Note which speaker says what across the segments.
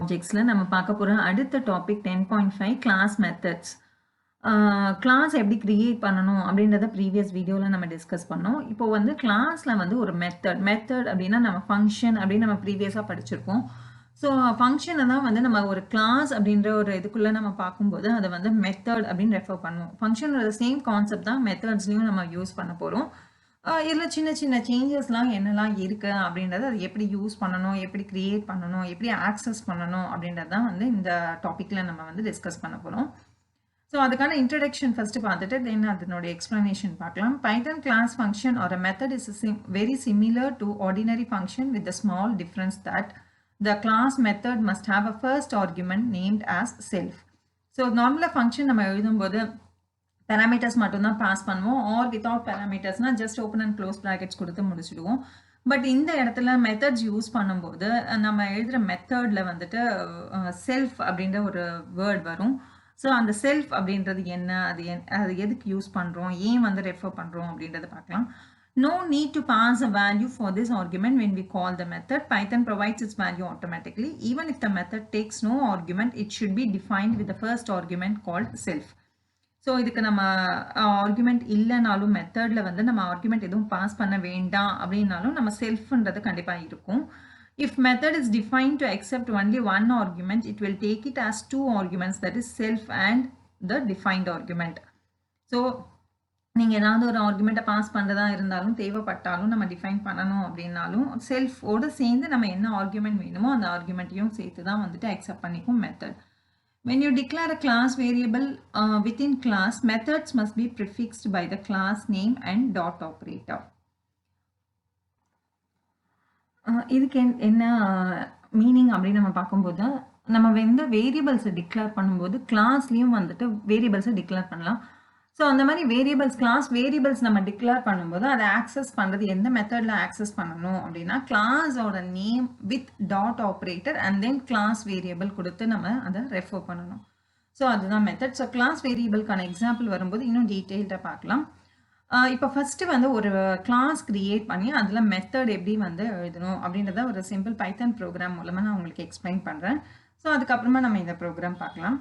Speaker 1: Objectsல நம்ம பார்க்க போற அடுத்த டாபிக் 10.5 கிளாஸ் மெத்தட்ஸ். கிளாஸ் எப்படி கிரியேட் பண்ணணும் அப்படின்றத ப்ரீவியஸ் வீடியோல நம்ம டிஸ்கஸ் பண்ணோம். இப்போ வந்து கிளாஸ்ல வந்து ஒரு மெத்தட் அப்படின்னா நம்ம ஃபங்க்ஷன் அப்படின்னு நம்ம ப்ரீவியஸா படிச்சிருப்போம். ஸோ ஃபங்க்ஷனை தான் வந்து நம்ம ஒரு கிளாஸ் அப்படின்ற ஒரு இதுக்குள்ள நம்ம பார்க்கும்போது அதை வந்து மெத்தட் அப்படின்னு ரெஃபர் பண்ணுவோம். ஃபங்க்ஷனோட சேம் கான்செப்ட் தான் மெத்தட்ஸ்லையும் நம்ம யூஸ் பண்ண போகிறோம். இதில் சின்ன சின்ன சேஞ்சஸ்லாம் என்னெல்லாம் இருக்குது அப்படின்றத அது எப்படி யூஸ் பண்ணணும், எப்படி கிரியேட் பண்ணணும், எப்படி ஆக்சஸ் பண்ணணும் அப்படின்றது தான் வந்து இந்த டாப்பிக்கில் நம்ம வந்து டிஸ்கஸ் பண்ண போகிறோம். ஸோ அதுக்கான இன்ட்ரடக்ஷன் ஃபஸ்ட்டு பார்த்துட்டு தென் அதனுடைய எக்ஸ்ப்ளனேஷன் பார்க்கலாம். Python class function or a method is very similar to ordinary function with the small difference that the class method must have a first argument named as self. So நார்மலாக function நம்ம எழுதும்போது parameters மட்டும்தான் pass பண்ணுவோம். Or without பேராமீட்டர்ஸ்னா just open and close brackets கொடுத்து முடிச்சிடுவோம். But இந்த இடத்துல மெத்தட்ஸ் யூஸ் பண்ணும்போது நம்ம எழுதுகிற மெத்தடில் வந்துட்டு செல்ஃப் அப்படின்ற ஒரு வேர்ட் வரும். ஸோ அந்த செல்ஃப் அப்படின்றது என்ன, அது எதுக்கு யூஸ் பண்ணுறோம், ஏன் வந்து ரெஃபர் பண்ணுறோம் அப்படின்றத பார்க்கலாம். No need to pass a value for this argument when we call the method. Python provides its value automatically. Even if the method takes no argument, it should be defined with the first argument called self. So இதுக்கு நம்ம argument இல்லைனாலும் மெத்தடில் வந்து நம்ம argument எதுவும் pass பண்ண வேண்டாம் அப்படின்னாலும் நம்ம செல்ஃப்ன்றது கண்டிப்பாக இருக்கும். If method is define to accept only one argument, it will take it as two arguments, that is self and the defined argument. So நீங்கள் ஏதாவது ஒரு ஆர்குமெண்ட்டை பாஸ் பண்ணுறதா இருந்தாலும் தேவைப்பட்டாலும் நம்ம டிஃபைன் பண்ணணும் அப்படின்னாலும் செல்ஃபோடு சேர்ந்து நம்ம என்ன ஆர்குமெண்ட் வேணுமோ அந்த ஆர்குமெண்ட்டையும் சேர்த்து தான் வந்துட்டு அக்செப்ட் பண்ணிக்கும் method. When you declare a class variable within class, methods must be prefixed by the class name and dot operator. இதுக்கு என்ன மீனிங் அப்படின்னு நம்ம பார்க்கும்போது, நம்ம வந்து வேரியபிள்ஸை டிக்ளேர் பண்ணும்போது கிளாஸ்லேயும் வந்துட்டு வேரியபிள்ஸை டிக்ளேர் பண்ணலாம். ஸோ அந்த மாதிரி கிளாஸ் வேரியபிள்ஸ் நம்ம டிக்ளேர் பண்ணும்போது அதை ஆக்சஸ் பண்ணுறது எந்த மெத்தடில் ஆக்சஸ் பண்ணணும் அப்படின்னா கிளாஸோட name with dot operator and then class variable கொடுத்து நம்ம அதை ரெஃபர் பண்ணணும். ஸோ அதுதான் மெத்தட். ஸோ கிளாஸ் வேரியபிள்கான எக்ஸாம்பிள் வரும்போது இன்னும் டீட்டெயில்டாக பார்க்கலாம். இப்போ ஃபஸ்ட்டு வந்து ஒரு கிளாஸ் க்ரியேட் பண்ணி அதில் மெத்தட் எப்படி வந்து எழுதணும் அப்படின்றத ஒரு சிம்பிள் பைத்தன் ப்ரோக்ராம் மூலமாக நான் உங்களுக்கு எக்ஸ்பிளைன் பண்ணுறேன். ஸோ அதுக்கப்புறமா நம்ம இந்த ப்ரோக்ராம் பார்க்கலாம்.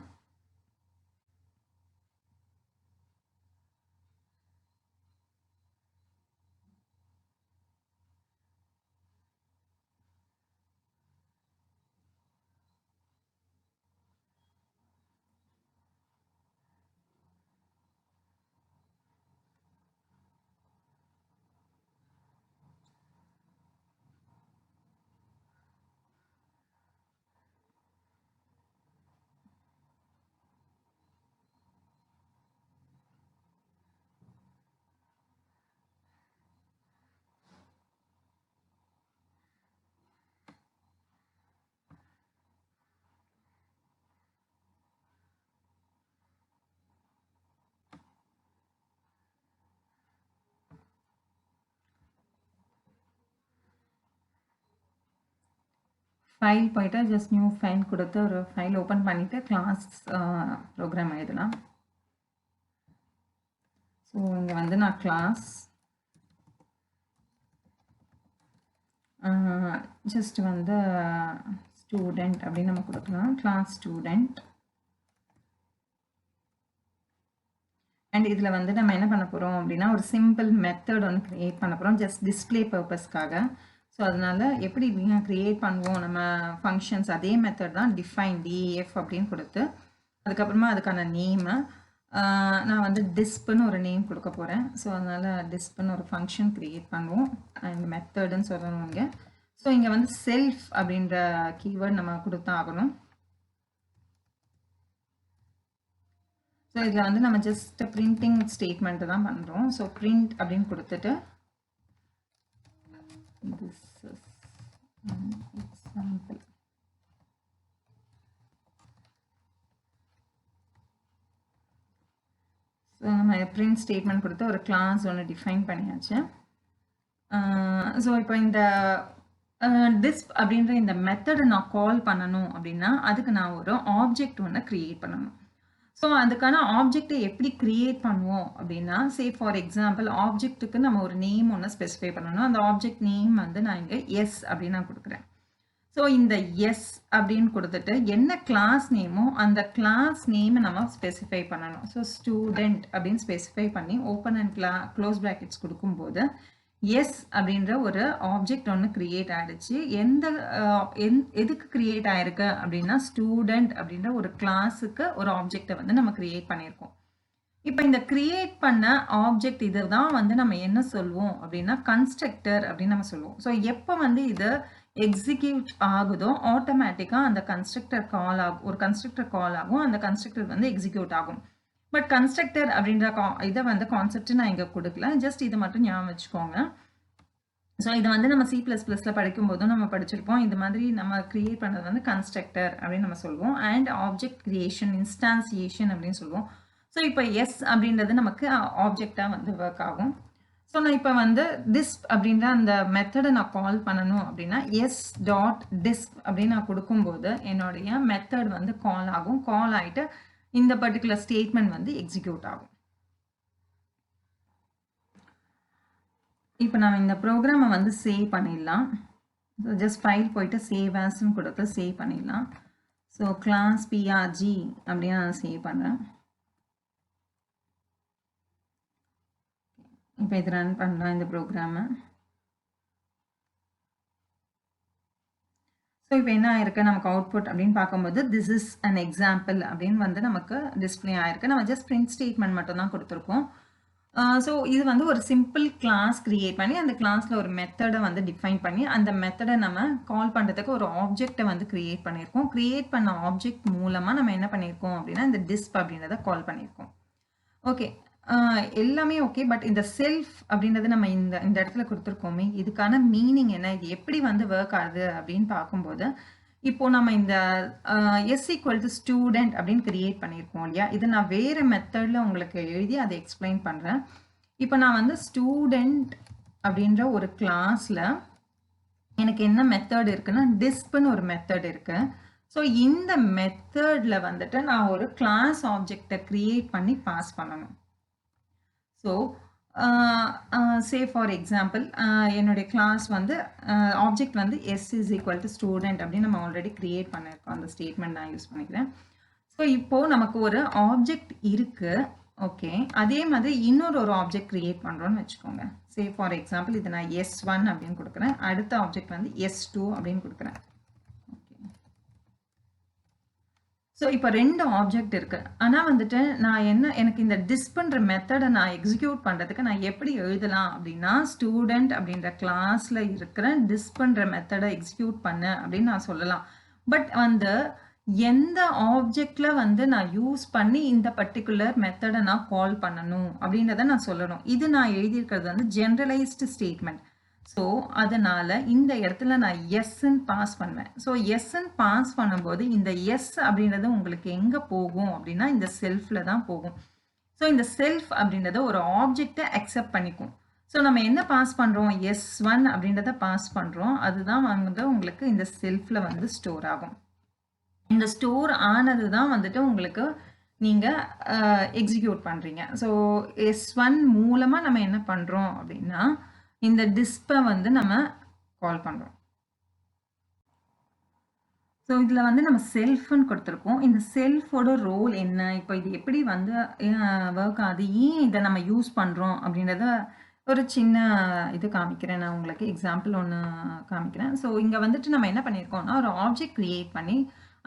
Speaker 1: ஃபைல் போய்ட்டு ஜஸ்ட் நியூ ஃபைல் கொடுத்து ஒரு ஃபைல் ஓப்பன் பண்ணிவிட்டு கிளாஸ் ப்ரோக்ராம் எழுதலாம். ஸோ இங்கே வந்து நான் கிளாஸ் ஜஸ்ட் வந்து ஸ்டூடெண்ட் அப்படின்னு நம்ம கொடுக்கலாம். Class student. அண்ட் இதில் வந்து நம்ம என்ன பண்ண போகிறோம் அப்படின்னா ஒரு சிம்பிள் மெத்தட் ஒன்று க்ரியேட் பண்ண போகிறோம் ஜஸ்ட் டிஸ்பிளே பர்பஸ்க்காக. ஸோ அதனால் எப்படி க்ரியேட் பண்ணுவோம் நம்ம ஃபங்க்ஷன்ஸ் அதே மெத்தட் தான், டிஃபைன் டிஎஃப் அப்படின்னு கொடுத்து அதுக்கப்புறமா அதுக்கான நேமை நான் வந்து டிஸ்ப்னு ஒரு நேம் கொடுக்க போகிறேன். ஸோ அதனால் டிஸ்ப்னு ஒரு ஃபங்க்ஷன் க்ரியேட் பண்ணுவோம் அண்ட் மெத்தடுன்னு சொல்லணும் இங்கே. ஸோ இங்கே வந்து செல்ஃப் அப்படின்ற கீவேர்ட் நம்ம கொடுத்தா ஆகணும். ஸோ இதில் வந்து நம்ம ஜஸ்ட் பிரிண்டிங் ஸ்டேட்மெண்ட்டு தான் பண்ணுறோம். ஸோ பிரிண்ட் அப்படின்னு கொடுத்துட்டு this is an example. So நம்ம பிரிண்ட் ஸ்டேட்மெண்ட் கொடுத்து ஒரு கிளாஸ் ஒன்று டிஃபைன் பண்ணியாச்சு. ஸோ இப்போ இந்த டிஸ்ப் அப்படின்ற இந்த மெத்தடை நான் கால் பண்ணணும் அப்படின்னா அதுக்கு நான் ஒரு ஆப்ஜெக்ட் ஒன்று க்ரியேட் பண்ணணும். ஸோ அதுக்கான ஆப்ஜெக்டை எப்படி க்ரியேட் பண்ணுவோம் அப்படின்னா, சே ஃபார் எக்ஸாம்பிள் ஆப்ஜெக்ட்டுக்கு நம்ம ஒரு நேம் ஒன்று ஸ்பெசிஃபை பண்ணணும். அந்த ஆப்ஜெக்ட் நேம் வந்து நான் இங்கே எஸ் அப்படின்னு நான் கொடுக்குறேன். ஸோ இந்த எஸ் அப்படின்னு கொடுத்துட்டு என்ன கிளாஸ் நேமோ அந்த கிளாஸ் நேமை நம்ம ஸ்பெசிஃபை பண்ணணும். ஸோ ஸ்டூடெண்ட் அப்படின்னு ஸ்பெசிஃபை பண்ணி ஓப்பன் அண்ட் க்ளோஸ் ப்ராக்கெட்ஸ் கொடுக்கும்போது எஸ் அப்படின்ற ஒரு ஆப்ஜெக்ட் ஒன்று கிரியேட் ஆகிடுச்சு. எதுக்கு கிரியேட் ஆயிருக்கு அப்படின்னா ஸ்டூடெண்ட் அப்படின்ற ஒரு கிளாஸுக்கு ஒரு ஆப்ஜெக்டை வந்து நம்ம கிரியேட் பண்ணியிருக்கோம். இப்போ இந்த கிரியேட் பண்ண ஆப்ஜெக்ட் இதுதான் வந்து நம்ம என்ன சொல்லுவோம் அப்படின்னா கன்ஸ்ட்ரக்டர் அப்படின்னு நம்ம சொல்லுவோம். ஸோ எப்போ வந்து இது எக்ஸிக்யூட் ஆகுதோ ஆட்டோமேட்டிக்காக அந்த கன்ஸ்ட்ரக்டர் கால் ஆகும், ஒரு கன்ஸ்ட்ரக்டர் கால் ஆகும், அந்த கன்ஸ்ட்ரக்டர் வந்து எக்ஸிக்யூட் ஆகும். பட் கன்ஸ்ட்ரக்டர் அப்படின்ற இதை வந்து கான்செப்ட் நான் இங்கே கொடுக்கல, ஜஸ்ட் இதை மட்டும் ஞாபகம் வச்சுக்கோங்க. ஸோ இதை வந்து நம்ம C++ல படிக்கும் போதும் நம்ம படிச்சிருப்போம். இது மாதிரி நம்ம கிரியேட் பண்ணது வந்து கன்ஸ்ட்ரக்டர் அப்படின்னு நம்ம சொல்லுவோம். அண்ட் ஆப்ஜெக்ட் கிரியேஷன், இன்ஸ்டான்சியேஷன் அப்படின்னு சொல்லுவோம். ஸோ இப்போ எஸ் அப்படின்றது நமக்கு ஆப்ஜெக்டாக வந்து ஒர்க் ஆகும். ஸோ நான் இப்போ வந்து டிஸ்ப் அப்படின்ற அந்த மெத்தடை நான் கால் பண்ணணும் அப்படின்னா எஸ் டாட் டிஸ்ப் அப்படின்னு நான் கொடுக்கும்போது என்னுடைய மெத்தட் வந்து கால் ஆகும். கால் ஆகிட்டு இந்த பர்டிகுலர் ஸ்டேட்மெண்ட் வந்து எக்ஸிக்யூட் ஆகும். இப்போ நம்ம இந்த ப்ரோக்ராமை வந்து சேவ் பண்ணிடலாம். ஸோ ஜஸ்ட் ஃபைல் போயிட்டு சேவ் ஆஸ்ன்னு கொடுத்து சேவ் பண்ணிடலாம். ஸோ கிளாஸ் PRG அப்படின்னு நான் சேவ் பண்ணுறேன். இப்போ இது ரன் பண்ணலாம் இந்த ப்ரோக்ராமை. ஸோ இப்போ என்ன ஆயிருக்கு நமக்கு அவுட்புட் அப்படின்னு பார்க்கும்போது திஸ் இஸ் அன் எக்ஸாம்பிள் அப்படின்னு வந்து நமக்கு டிஸ்பிளே ஆயிருக்கு. நம்ம ஜஸ்ட் பிரிண்ட் ஸ்டேட்மெண்ட் மட்டும் தான் கொடுத்துருக்கோம். ஸோ இது வந்து ஒரு சிம்பிள் கிளாஸ் கிரியேட் பண்ணி அந்த கிளாஸில் ஒரு மெத்தடை வந்து டிஃபைன் பண்ணி அந்த மெத்தடை நம்ம கால் பண்ணுறதுக்கு ஒரு ஆப்ஜெக்டை வந்து கிரியேட் பண்ணியிருக்கோம். கிரியேட் பண்ண ஆப்ஜெக்ட் மூலமாக நம்ம என்ன பண்ணியிருக்கோம் அப்படின்னா இந்த டிஸ்ப் அப்படின்றத கால் பண்ணியிருக்கோம். ஓகே, எல்லாமே ஓகே. பட் இந்த செல்ஃப் அப்படின்றது நம்ம இந்த இடத்துல கொடுத்துருக்கோமே, இதுக்கான மீனிங் என்ன, இது எப்படி வந்து ஒர்க் ஆகுது அப்படின்னு பார்க்கும்போது இப்போ நம்ம இந்த எஸ் ஈக்குவல் டு ஸ்டூடெண்ட் அப்படின்னு கிரியேட் பண்ணியிருக்கோம் இல்லையா, இது நான் வேறு மெத்தடில் உங்களுக்கு எழுதி அதை எக்ஸ்பிளைன் பண்ணுறேன். இப்போ நான் வந்து ஸ்டூடெண்ட் அப்படின்ற ஒரு கிளாஸில் எனக்கு என்ன மெத்தட் இருக்குன்னா டிஸ்ப்னு ஒரு மெத்தட் இருக்கு. ஸோ இந்த மெத்தடில் வந்துட்டு நான் ஒரு கிளாஸ் ஆப்ஜெக்டை கிரியேட் பண்ணி பாஸ் பண்ணணும். ஸோ சே ஃபார் எக்ஸாம்பிள் என்னுடைய கிளாஸ் வந்து ஆப்ஜெக்ட் வந்து S is equal to student அப்படின்னு நம்ம ஆல்ரெடி கிரியேட் பண்ணியிருக்கோம். அந்த ஸ்டேட்மெண்ட் நான் யூஸ் பண்ணிக்கிறேன். ஸோ இப்போது நமக்கு ஒரு ஆப்ஜெக்ட் இருக்குது. ஓகே, அதே மாதிரி இன்னொரு ஆப்ஜெக்ட் கிரியேட் பண்ணுறோன்னு வச்சுக்கோங்க. சே ஃபார் எக்ஸாம்பிள் இது நான் S1 அப்படின்னு கொடுக்குறேன். அடுத்த ஆப்ஜெக்ட் வந்து S2 அப்படின்னு கொடுக்குறேன். ஸோ இப்போ 2 ஆப்ஜெக்ட் இருக்குது. ஆனால் வந்துட்டு நான் எனக்கு இந்த டிஸ்ப்ன்ற மெத்தடை நான் எக்ஸிக்யூட் பண்ணுறதுக்கு நான் எப்படி எழுதலாம் அப்படின்னா ஸ்டூடெண்ட் அப்படின்ற கிளாஸில் இருக்கிற டிஸ்ப்ன்ற மெத்தடை எக்ஸிக்யூட் பண்ண அப்படின்னு நான் சொல்லலாம். பட் வந்து எந்த ஆப்ஜெக்டில் வந்து நான் யூஸ் பண்ணி இந்த பர்டிகுலர் மெத்தடை நான் கால் பண்ணணும் அப்படின்றத நான் சொல்லணும். இது நான் எழுதியிருக்கிறது வந்து ஜென்ரலைஸ்டு ஸ்டேட்மெண்ட். ஸோ அதனால் இந்த இடத்துல நான் எஸ்ன்னு பாஸ் பண்ணுவேன். ஸோ எஸ்ன்னு பாஸ் பண்ணும்போது இந்த எஸ் அப்படின்றது உங்களுக்கு எங்கே போகும் அப்படின்னா இந்த செல்ஃபில் தான் போகும். ஸோ இந்த செல்ஃப் அப்படின்றத ஒரு ஆப்ஜெக்டை அக்செப்ட் பண்ணிக்கும். ஸோ நம்ம என்ன பாஸ் பண்ணுறோம், S1 அப்படின்றத பாஸ் பண்ணுறோம். அதுதான் வந்து உங்களுக்கு இந்த செல்ஃபில் வந்து ஸ்டோர் ஆகும். இந்த ஸ்டோர் ஆனது தான் வந்துட்டு உங்களுக்கு நீங்கள் எக்ஸிக்யூட் பண்ணுறீங்க. ஸோ S1 மூலமாக நம்ம என்ன பண்ணுறோம் அப்படின்னா இந்த டிஸ்பை வந்து நம்ம கால் பண்ணுறோம். ஸோ இதில் வந்து நம்ம செல்ஃப்னு கொடுத்துருக்கோம். இந்த செல்ஃபோட ரோல் என்ன, இப்போ இது எப்படி வந்து ஒர்க் ஆகுது, ஏன் இதை நம்ம யூஸ் பண்ணுறோம் அப்படின்றத ஒரு சின்ன இது காமிக்கிறேன். நான் உங்களுக்கு எக்ஸாம்பிள் ஒன்று காமிக்கிறேன். ஸோ இங்கே வந்துட்டு நம்ம என்ன பண்ணியிருக்கோம்னா ஒரு ஆப்ஜெக்ட் கிரியேட் பண்ணி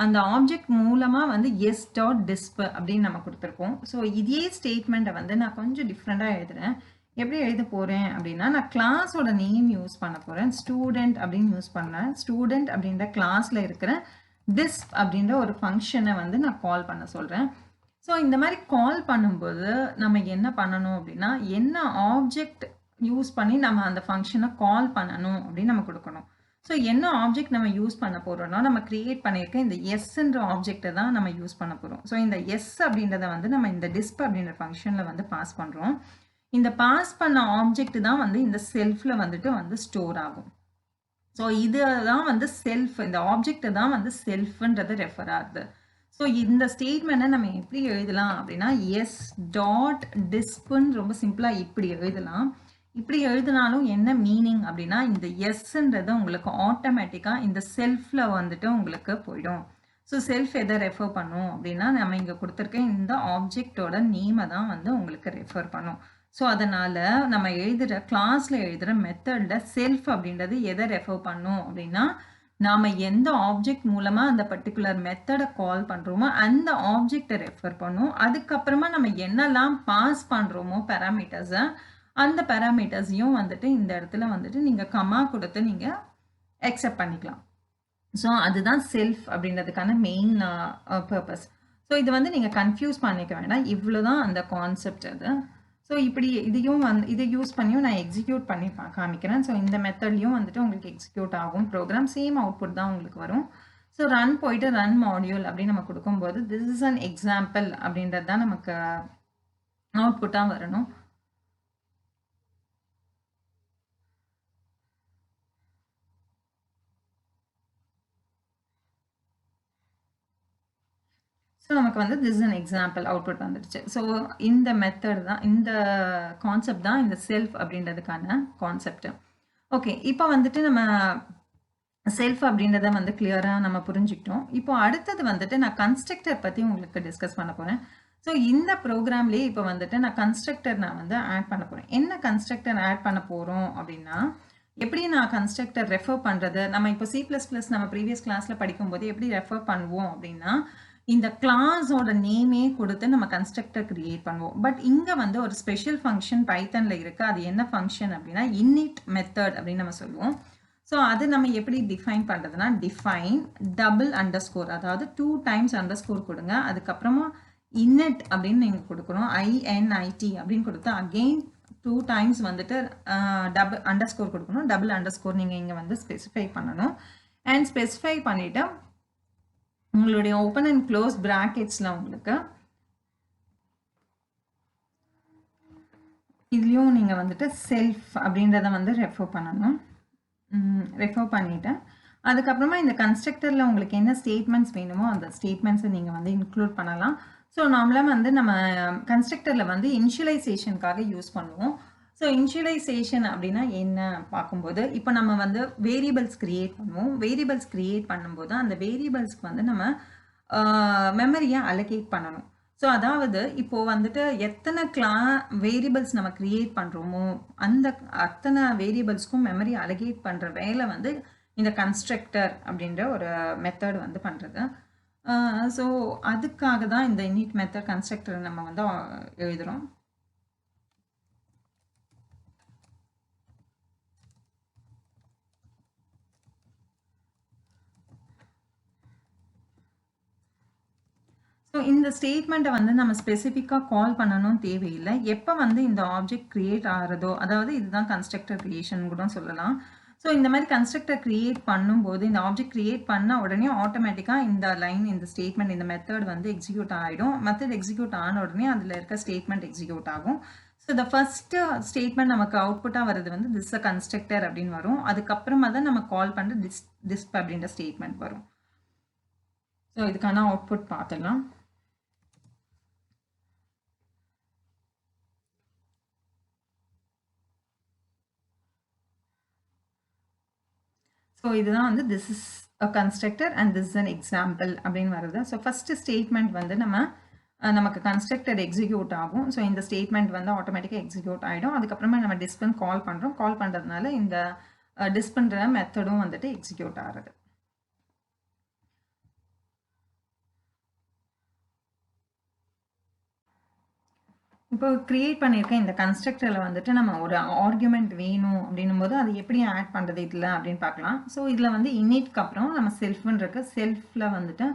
Speaker 1: அந்த ஆப்ஜெக்ட் மூலமாக வந்து எஸ் டாட் டிஸ்ப் அப்படின்னு நம்ம கொடுத்துருக்கோம். ஸோ இதே ஸ்டேட்மெண்ட்டை வந்து நான் கொஞ்சம் டிஃப்ரெண்ட்டாக எழுதுகிறேன். எப்படி எழுத போகிறேன் அப்படின்னா நான் கிளாஸோட நேம் யூஸ் பண்ண போகிறேன். ஸ்டூடெண்ட் அப்படின்னு யூஸ் பண்ணேன். ஸ்டூடெண்ட் அப்படின்ற கிளாஸில் இருக்கிற டிஸ்ப் அப்படின்ற ஒரு ஃபங்க்ஷனை வந்து நான் கால் பண்ண சொல்கிறேன். ஸோ இந்த மாதிரி கால் பண்ணும்போது நம்ம என்ன பண்ணணும் அப்படின்னா என்ன ஆப்ஜெக்ட் யூஸ் பண்ணி நம்ம அந்த ஃபங்க்ஷனை கால் பண்ணணும் அப்படின்னு நம்ம கொடுக்கணும். ஸோ என்ன ஆப்ஜெக்ட் நம்ம யூஸ் பண்ண போகிறோம்னா நம்ம கிரியேட் பண்ணியிருக்க இந்த எஸ்ன்ற ஆப்ஜெக்டை தான் நம்ம யூஸ் பண்ண போகிறோம். ஸோ இந்த எஸ் அப்படின்றத வந்து நம்ம இந்த டிஸ்ப் அப்படின்ற ஃபங்க்ஷனில் வந்து பாஸ் பண்ணுறோம். இந்த பாஸ் பண்ண ஆப்ஜெக்ட் தான் வந்து இந்த செல்ஃபில் வந்துட்டு வந்து ஸ்டோர் ஆகும். ஸோ இதுதான் வந்து செல்ஃப், இந்த ஆப்ஜெக்ட் தான் வந்து செல்ஃப்ன்றது ரெஃபர் ஆகுது. ஸோ இந்த ஸ்டேட்மெண்ட்டை நம்ம எப்படி எழுதலாம் அப்படின்னா எஸ் டாட் டிஸ்ப்னு ரொம்ப சிம்பிளாக இப்படி எழுதலாம். இப்படி எழுதினாலும் என்ன மீனிங் அப்படின்னா இந்த எஸ்ன்றது உங்களுக்கு ஆட்டோமேட்டிக்காக இந்த செல்ஃபில் வந்துட்டு உங்களுக்கு போயிடும். ஸோ செல்ஃப் எதை ரெஃபர் பண்ணும் அப்படின்னா நம்ம இங்கே கொடுத்துருக்க இந்த ஆப்ஜெக்டோட நேமை தான் வந்து உங்களுக்கு ரெஃபர் பண்ணும். ஸோ அதனால் நம்ம எழுதுகிற கிளாஸில் எழுதுகிற மெத்தடில் செல்ஃப் அப்படின்றது எதை ரெஃபர் பண்ணும் அப்படின்னா நாம் எந்த ஆப்ஜெக்ட் மூலமாக அந்த பர்டிகுலர் மெத்தடை கால் பண்ணுறோமோ அந்த ஆப்ஜெக்டை ரெஃபர் பண்ணும். அதுக்கப்புறமா நம்ம என்னெல்லாம் பாஸ் பண்ணுறோமோ பேராமீட்டர்ஸை அந்த பேராமீட்டர்ஸையும் வந்துட்டு இந்த இடத்துல வந்துட்டு நீங்கள் கமா கொடுத்து நீங்கள் அக்செப்ட் பண்ணிக்கலாம். ஸோ அதுதான் செல்ஃப் அப்படின்றதுக்கான மெயின் பர்பஸ். ஸோ இது வந்து நீங்கள் கன்ஃபியூஸ் பண்ணிக்க வேண்டாம், இவ்வளோ தான் அந்த கான்செப்ட் அது. ஸோ இப்படி இதை யூஸ் பண்ணியும் நான் எக்ஸிக்யூட் பண்ணி காமிக்கிறேன். ஸோ இந்த மெத்தட்லையும் வந்துட்டு உங்களுக்கு எக்ஸிக்யூட் ஆகும் ப்ரோக்ராம், சேம் அவுட்புட் தான் உங்களுக்கு வரும். ஸோ ரன் போயிட்டு ரன் மாடியூல் அப்படின்னு நம்ம கொடுக்கும்போது திஸ் இஸ் அன் எக்ஸாம்பிள் அப்படின்றது தான் நமக்கு அவுட்புட்டாக வரணும். ஸோ நமக்கு வந்து திஸ் அன் எக்ஸாம்பிள் அவுட்புட் வந்துடுச்சு. ஸோ இந்த மெத்தட் தான், இந்த கான்செப்ட் தான் இந்த செல்ஃப் அப்படின்றதுக்கான கான்செப்ட். ஓகே, இப்போ வந்துட்டு நம்ம செல்ஃப் அப்படின்றத வந்து கிளியராக நம்ம புரிஞ்சுக்கிட்டோம். இப்போ அடுத்தது வந்துட்டு நான் கன்ஸ்ட்ரக்டர் பற்றி உங்களுக்கு டிஸ்கஸ் பண்ண போகிறேன். ஸோ இந்த ப்ரோக்ராம்லேயே இப்போ வந்துட்டு நான் கன்ஸ்ட்ரக்டர் நான் வந்து ஆட் பண்ண போகிறேன். என்ன கன்ஸ்ட்ரக்டர் ஆட் பண்ண போகிறோம் அப்படின்னா, எப்படி நான் கன்ஸ்ட்ரக்டர் ரெஃபர் பண்ணுறது, நம்ம இப்போ C++ நம்ம ப்ரீவியஸ் கிளாஸில் படிக்கும்போது எப்படி ரெஃபர் பண்ணுவோம் அப்படின்னா இந்த கிளாஸோட நேமே கொடுத்து நம்ம கன்ஸ்ட்ரக்டர் கிரியேட் பண்ணுவோம். பட் இங்கே வந்து ஒரு ஸ்பெஷல் ஃபங்க்ஷன் பைத்தனில் இருக்குது. அது என்ன ஃபங்க்ஷன் அப்படின்னா init மெத்தட் அப்படின்னு நம்ம சொல்லுவோம். ஸோ அது நம்ம எப்படி டிஃபைன் பண்ணுறதுனா டிஃபைன் டபுள் அண்டர்ஸ்கோர், அதாவது 2 டைம்ஸ் அண்டர்ஸ்கோர் கொடுங்க, அதுக்கப்புறமா init அப்படின்னு நீங்கள் கொடுக்கணும், INIT அப்படின்னு கொடுத்து அகெயின் 2 டைம்ஸ் வந்துட்டு டபுள் அண்டர்ஸ்கோர் கொடுக்கணும். டபுள் அண்டர்ஸ்கோர் நீங்கள் இங்கே வந்து ஸ்பெசிஃபை பண்ணணும். அண்ட் ஸ்பெசிஃபை பண்ணிவிட்டு உங்களுடைய ஓப்பன் அண்ட் க்ளோஸ் பிராக்கெட்ஸில் உங்களுக்கு இதுலேயும் நீங்கள் வந்துட்டு செல்ஃப் அப்படின்றத வந்து ரெஃபர் பண்ணணும். ரெஃபர் பண்ணிவிட்டேன். அதுக்கப்புறமா இந்த கன்ஸ்ட்ரக்டரில் உங்களுக்கு என்ன ஸ்டேட்மெண்ட்ஸ் வேணுமோ அந்த ஸ்டேட்மெண்ட்ஸை நீங்கள் வந்து இன்க்ளூட் பண்ணலாம். ஸோ நார்மலாக வந்து நம்ம கன்ஸ்ட்ரக்டரில் வந்து இனிஷியலைசேஷனுக்காக யூஸ் பண்ணுவோம். ஸோ இனிஷியலைசேஷன் அப்படின்னா என்ன பார்க்கும்போது, இப்போ நம்ம வந்து வேரியபிள்ஸ் கிரியேட் பண்ணுவோம். வேரியபிள்ஸ் கிரியேட் பண்ணும்போது அந்த வேரியபிள்ஸ்க்கு வந்து நம்ம மெமரியை அலோகேட் பண்ணணும். ஸோ அதாவது இப்போது வந்துட்டு எத்தனை வேரியபிள்ஸ் நம்ம கிரியேட் பண்ணுறோமோ அந்த அத்தனை வேரியபிள்ஸ்க்கும் மெமரி அலோகேட் பண்ணுற வேலை வந்து இந்த கன்ஸ்ட்ரக்டர் அப்படின்ற ஒரு மெத்தட் வந்து பண்ணுறது. ஸோ அதுக்காக தான் இந்த init மெத்தட் கன்ஸ்ட்ரக்டர் நம்ம வந்து எழுதுகிறோம். ஸோ இந்த ஸ்டேட்மெண்ட்டை வந்து நம்ம ஸ்பெசிஃபிக்காக கால் பண்ணணும் தேவையில்லை. எப்போ வந்து இந்த ஆப்ஜெக்ட் கிரியேட் ஆகிறதோ, அதாவது இதுதான் கன்ஸ்ட்ரக்டர் கிரியேஷன் கூட சொல்லலாம். ஸோ இந்த மாதிரி கன்ஸ்ட்ரக்டர் கிரியேட் பண்ணும்போது இந்த ஆப்ஜெக்ட் கிரியேட் பண்ண உடனே ஆட்டோமேட்டிக்காக இந்த லைன், இந்த ஸ்டேட்மெண்ட், இந்த மெத்தட் வந்து எக்ஸிக்யூட் ஆகிடும். மெத்தட் எக்ஸிக்யூட் ஆன உடனே அதில் இருக்க ஸ்டேட்மெண்ட் எக்ஸிக்யூட் ஆகும். ஸோ இந்த ஃபர்ஸ்ட் ஸ்டேட்மெண்ட் நமக்கு அவுட்புட்டாக வர்றது வந்து திஸ் அ கன்ஸ்ட்ரக்டர் அப்படின்னு வரும். அதுக்கப்புறமா தான் நம்ம கால் பண்ணுற டிஸ்ப் அப்படின்ற ஸ்டேட்மெண்ட் வரும். ஸோ இதுக்கான அவுட்புட் பார்த்துடலாம். ஸோ இதுதான் வந்து this is a constructor and this is an example அப்படின்னு வருது. ஸோ ஃபஸ்ட்டு ஸ்டேட்மெண்ட் வந்து நமக்கு கன்ஸ்ட்ரக்டர் எக்ஸிக்யூட் ஆகும். ஸோ இந்த ஸ்டேட்மெண்ட் வந்து ஆட்டோமேட்டிக்காக எக்ஸிக்யூட் ஆகிடும். அதுக்கப்புறமா நம்ம டிஸ்ப்னு கால் பண்ணுறோம். கால் பண்ணுறதுனால இந்த டிஸ்ப்ன்ற மெத்தடும் வந்துட்டு எக்ஸிக்யூட் ஆகிறது. இப்போ கிரியேட் பண்ணியிருக்க இந்த கன்ஸ்ட்ரக்டரில் வந்துட்டு நம்ம ஒரு ஆர்குமெண்ட் வேணும் அப்படின்னும் போது அது எப்படி ஆட் பண்ணுறது இதில் அப்படின்னு பார்க்கலாம். ஸோ இதில் வந்து இன்னிட்க்கு அப்புறம் நம்ம செல்ஃப்னு இருக்கு. செல்ஃபில் வந்துட்டு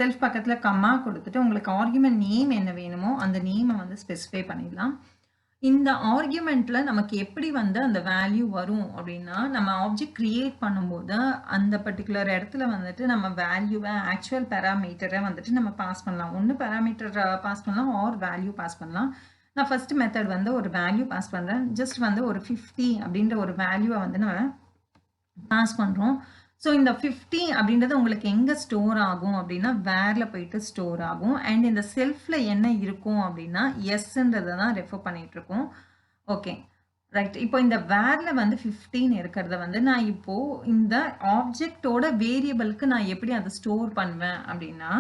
Speaker 1: செல்ஃப் பக்கத்தில் கம்மா கொடுத்துட்டு உங்களுக்கு ஆர்குமெண்ட் நேம் என்ன வேணுமோ அந்த நேமை வந்து ஸ்பெசிஃபை பண்ணிடலாம். இந்த ஆர்குமெண்ட்டில் நமக்கு எப்படி வந்து அந்த வேல்யூ வரும் அப்படின்னா, நம்ம ஆப்ஜெக்ட் கிரியேட் பண்ணும்போது அந்த பர்டிகுலர் இடத்துல வந்துட்டு நம்ம வேல்யூவை ஆக்சுவல் பேராமீட்டரை வந்துட்டு நம்ம பாஸ் பண்ணலாம். ஒன்று பேராமீட்டர் பாஸ் பண்ணலாம் ஆர் வேல்யூ பாஸ் பண்ணலாம். நான் ஃபர்ஸ்ட் மெத்தட் வந்து ஒரு வேல்யூ பாஸ் பண்ணுறேன். ஜஸ்ட் வந்து ஒரு 50 அப்படின்ற ஒரு வேல்யூவை வந்து நம்ம பாஸ் பண்ணுறோம். ஸோ இந்த 50 அப்படின்றது உங்களுக்கு எங்கே ஸ்டோர் ஆகும் அப்படின்னா வேரில் போயிட்டு ஸ்டோர் ஆகும். அண்ட் இந்த செல்ஃபில் என்ன இருக்கும் அப்படின்னா எஸ்ன்றதை தான் ரெஃபர் பண்ணிகிட்ருக்கோம். Okay, right. இப்போ இந்த வேர்ல வந்து 15 இருக்கிறத வந்து நான் இப்போ இந்த ஆப்ஜெக்ட்டோட வேரியபிள்க்கு நான் எப்படி அத ஸ்டோர் பண்ணுவேன் அப்படின்னா,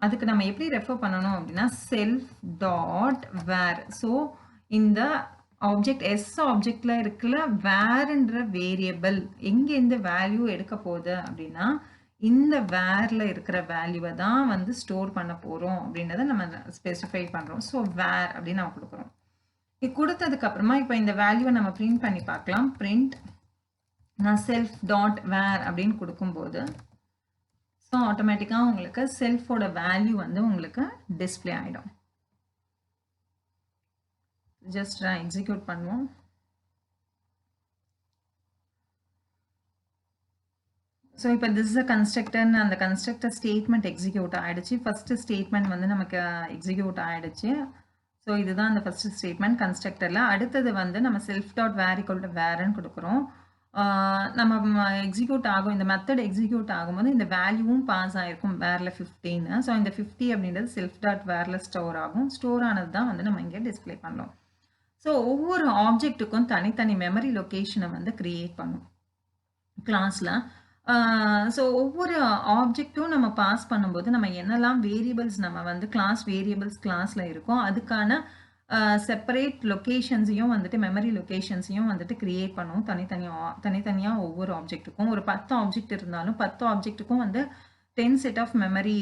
Speaker 1: அதுக்கு நம்ம எப்படி ரெஃபர் பண்ணணும் அப்படின்னா, செல்ஃப் டாட் வேர். ஸோ இந்த ஆப்ஜெக்ட் ஆப்ஜெக்ட்ல இருக்குல்ல வேர்ன்ற வேரியபிள் எங்கேருந்து வேல்யூ எடுக்க போகுது அப்படின்னா, இந்த வேர்ல இருக்கிற வேல்யூவை தான் வந்து ஸ்டோர் பண்ண போறோம் அப்படின்றத நம்ம ஸ்பெசிஃபை பண்றோம். ஸோ வேர் அப்படின்னு நம்ம கொடுக்குறோம். இது கொடுத்ததுக்கு அப்புறமா இப்போ இந்த வேல்யூவை நம்ம பிரிண்ட் பண்ணி பார்க்கலாம். பிரிண்ட் நான் செல்ஃப் டாட் வேர் அப்படின்னு கொடுக்கும்போது ஸோ ஆட்டோமேட்டிக்காக உங்களுக்கு செல்ஃபோட வேல்யூ வந்து உங்களுக்கு டிஸ்பிளே ஆகிடும். ஜஸ்ட் நான் எக்ஸிக்யூட் பண்ணுவோம். ஸோ இப்போ திஸ் இஸ் அ கன்ஸ்ட்ரக்டர்னு அந்த கன்ஸ்ட்ரக்டர் ஸ்டேட்மெண்ட் எக்ஸிக்யூட் ஆகிடுச்சு. ஃபஸ்ட்டு ஸ்டேட்மெண்ட் வந்து நமக்கு எக்ஸிக்யூட் ஆகிடுச்சு. ஸோ இதுதான் அந்த ஃபஸ்ட்டு ஸ்டேட்மெண்ட் கன்ஸ்ட்ரக்டரில். அடுத்தது வந்து நம்ம self dot var equal to வேர்ன்னு கொடுக்குறோம். நம்ம எக்ஸிக்யூட் ஆகும், இந்த மெத்தட் எக்ஸிக்யூட் ஆகும்போது இந்த வேல்யூவும் பாஸ் ஆகிருக்கும் வேரில் 15. ஸோ இந்த 50 அப்படின்றது செல்ஃப் டாட் வேரில் ஸ்டோர் ஆகும். ஸ்டோர் ஆனது தான் வந்து நம்ம இங்கே டிஸ்பிளே பண்ணலாம். ஸோ ஒவ்வொரு ஆப்ஜெக்ட்டுக்கும் தனித்தனி மெமரி லொக்கேஷனை வந்து கிரியேட் பண்ணும் கிளாஸில். ஸோ ஒவ்வொரு ஆப்ஜெக்ட்டும் நம்ம பாஸ் பண்ணும்போது நம்ம என்னெல்லாம் வேரியபிள்ஸ் நம்ம வந்து கிளாஸ் வேரியபிள்ஸ் கிளாஸில் இருக்கோம் அதுக்கான செப்பரேட் லொக்கேஷன்ஸையும் வந்துட்டு மெமரி லொக்கேஷன்ஸையும் வந்துட்டு கிரியேட் பண்ணும் தனித்தனியாக ஒவ்வொரு ஆப்ஜெக்ட்டுக்கும். ஒரு 10 ஆப்ஜெக்ட் இருந்தாலும் 10 ஆப்ஜெக்ட்டுக்கும் வந்து 10 செட் ஆஃப் மெமரி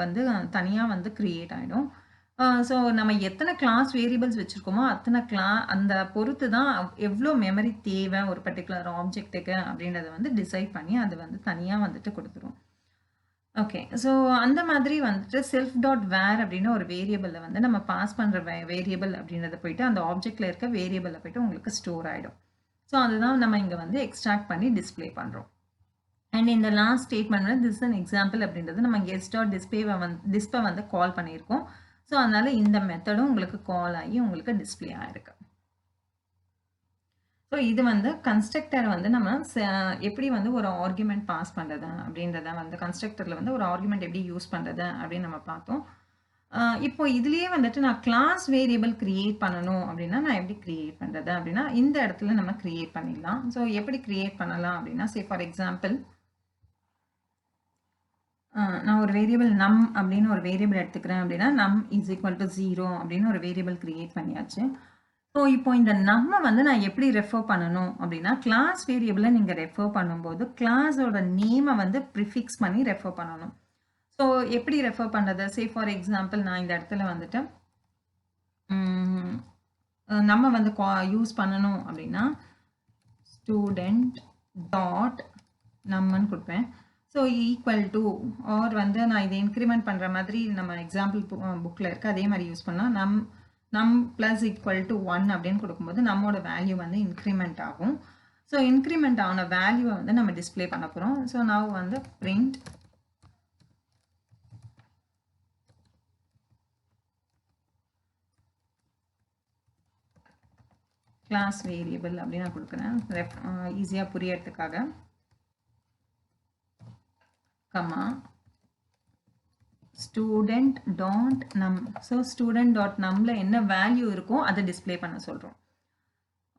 Speaker 1: வந்து தனியாக வந்து கிரியேட் ஆகிடும். ஸோ நம்ம எத்தனை கிளாஸ் வேரியபிள்ஸ் வச்சுருக்கோமோ அந்த பொறுத்து தான் எவ்வளோ மெமரி தேவை ஒரு பர்டிகுலர் ஆப்ஜெக்ட்டுக்கு அப்படின்றத வந்து டிசைட் பண்ணி அது வந்து தனியாக வந்துட்டு கொடுத்துரும். ஓகே. ஸோ அந்த மாதிரி வந்துட்டு செல்ஃப் டாட் வேர் அப்படின்னு ஒரு வேரியபிளில் வந்து நம்ம பாஸ் பண்ணுற வேரியபிள் அப்படின்றத போயிட்டு அந்த ஆப்ஜெக்டில் இருக்க வேரியபிளில் போயிட்டு உங்களுக்கு ஸ்டோர் ஆகிடும். ஸோ அதுதான் நம்ம இங்கே வந்து எக்ஸ்ட்ராக்ட் பண்ணி டிஸ்பிளே பண்ணுறோம். அண்ட் இந்த லாஸ்ட் ஸ்டேட்மெண்ட் வந்து திஸ் அன் எக்ஸாம்பிள் அப்படின்றது நம்ம கெட் டாட் டிஸ்பே வந்து கால் பண்ணியிருக்கோம். ஸோ அதனால இந்த மெத்தடும் உங்களுக்கு கால் ஆகி உங்களுக்கு டிஸ்பிளே ஆகிருக்கு. ஸோ இது வந்து கன்ஸ்ட்ரக்டர் வந்து நம்ம எப்படி வந்து ஒரு ஆர்குமெண்ட் பாஸ் பண்ணுறது அப்படின்றத வந்து கன்ஸ்ட்ரக்டரில் வந்து ஒரு ஆர்குமெண்ட் எப்படி யூஸ் பண்ணுறது அப்படின்னு நம்ம பார்த்தோம். இப்போ இதுலேயே வந்துட்டு நான் கிளாஸ் வேரியபிள் கிரியேட் பண்ணணும் அப்படின்னா நான் எப்படி கிரியேட் பண்ணுறது அப்படின்னா இந்த இடத்துல நம்ம கிரியேட் பண்ணிடலாம். ஸோ எப்படி கிரியேட் பண்ணலாம் அப்படின்னா சே ஃபார் எக்ஸாம்பிள் நான் ஒரு வேரியபிள் நம் அப்படின்னு ஒரு வேரியபிள் எடுத்துக்கிறேன் அப்படின்னா நம் இஸ் ஈக்குவல் டு 0 அப்படின்னு ஒரு வேரியபிள் கிரியேட் பண்ணியாச்சு. ஸோ இப்போ இந்த நம்ம வந்து நான் எப்படி ரெஃபர் பண்ணணும் அப்படின்னா கிளாஸ் வேரியபிளை நீங்கள் ரெஃபர் பண்ணும்போது கிளாஸோட நேமை வந்து ப்ரிஃபிக்ஸ் பண்ணி ரெஃபர் பண்ணணும். ஸோ எப்படி ரெஃபர் பண்ணுறது? சே ஃபார் எக்ஸாம்பிள் நான் இந்த இடத்துல வந்துட்டு நம்ம வந்து யூஸ் பண்ணணும் அப்படின்னா ஸ்டூடெண்ட் டாட் நம்மன்னு கொடுப்பேன். ஸோ ஈக்குவல் டு ஆர் வந்து நான் இதை இன்க்ரிமெண்ட் பண்ணுற மாதிரி நம்ம எக்ஸாம்பிள் புக்கில் இருக்குது அதே மாதிரி யூஸ் பண்ணால் நம் ப்ளஸ் ஈக்குவல் டு 1 அப்படின்னு கொடுக்கும்போது நம்மளோட வேல்யூ வந்து இன்க்ரிமெண்ட் ஆகும். ஸோ இன்க்ரிமெண்ட் ஆன வேல்யூவை வந்து நம்ம டிஸ்பிளே பண்ண போகிறோம். ஸோ நான் வந்து பிரிண்ட் கிளாஸ் வேரியபிள் அப்படின்னு நான் கொடுக்குறேன் ஈஸியாக புரியறதுக்காக. கமா ஸ்டூடெண்ட் டாட் நம். ஸோ ஸ்டூடெண்ட் டாட் நம்ல என்ன வேல்யூ இருக்கோ அதை டிஸ்பிளே பண்ண சொல்கிறோம்.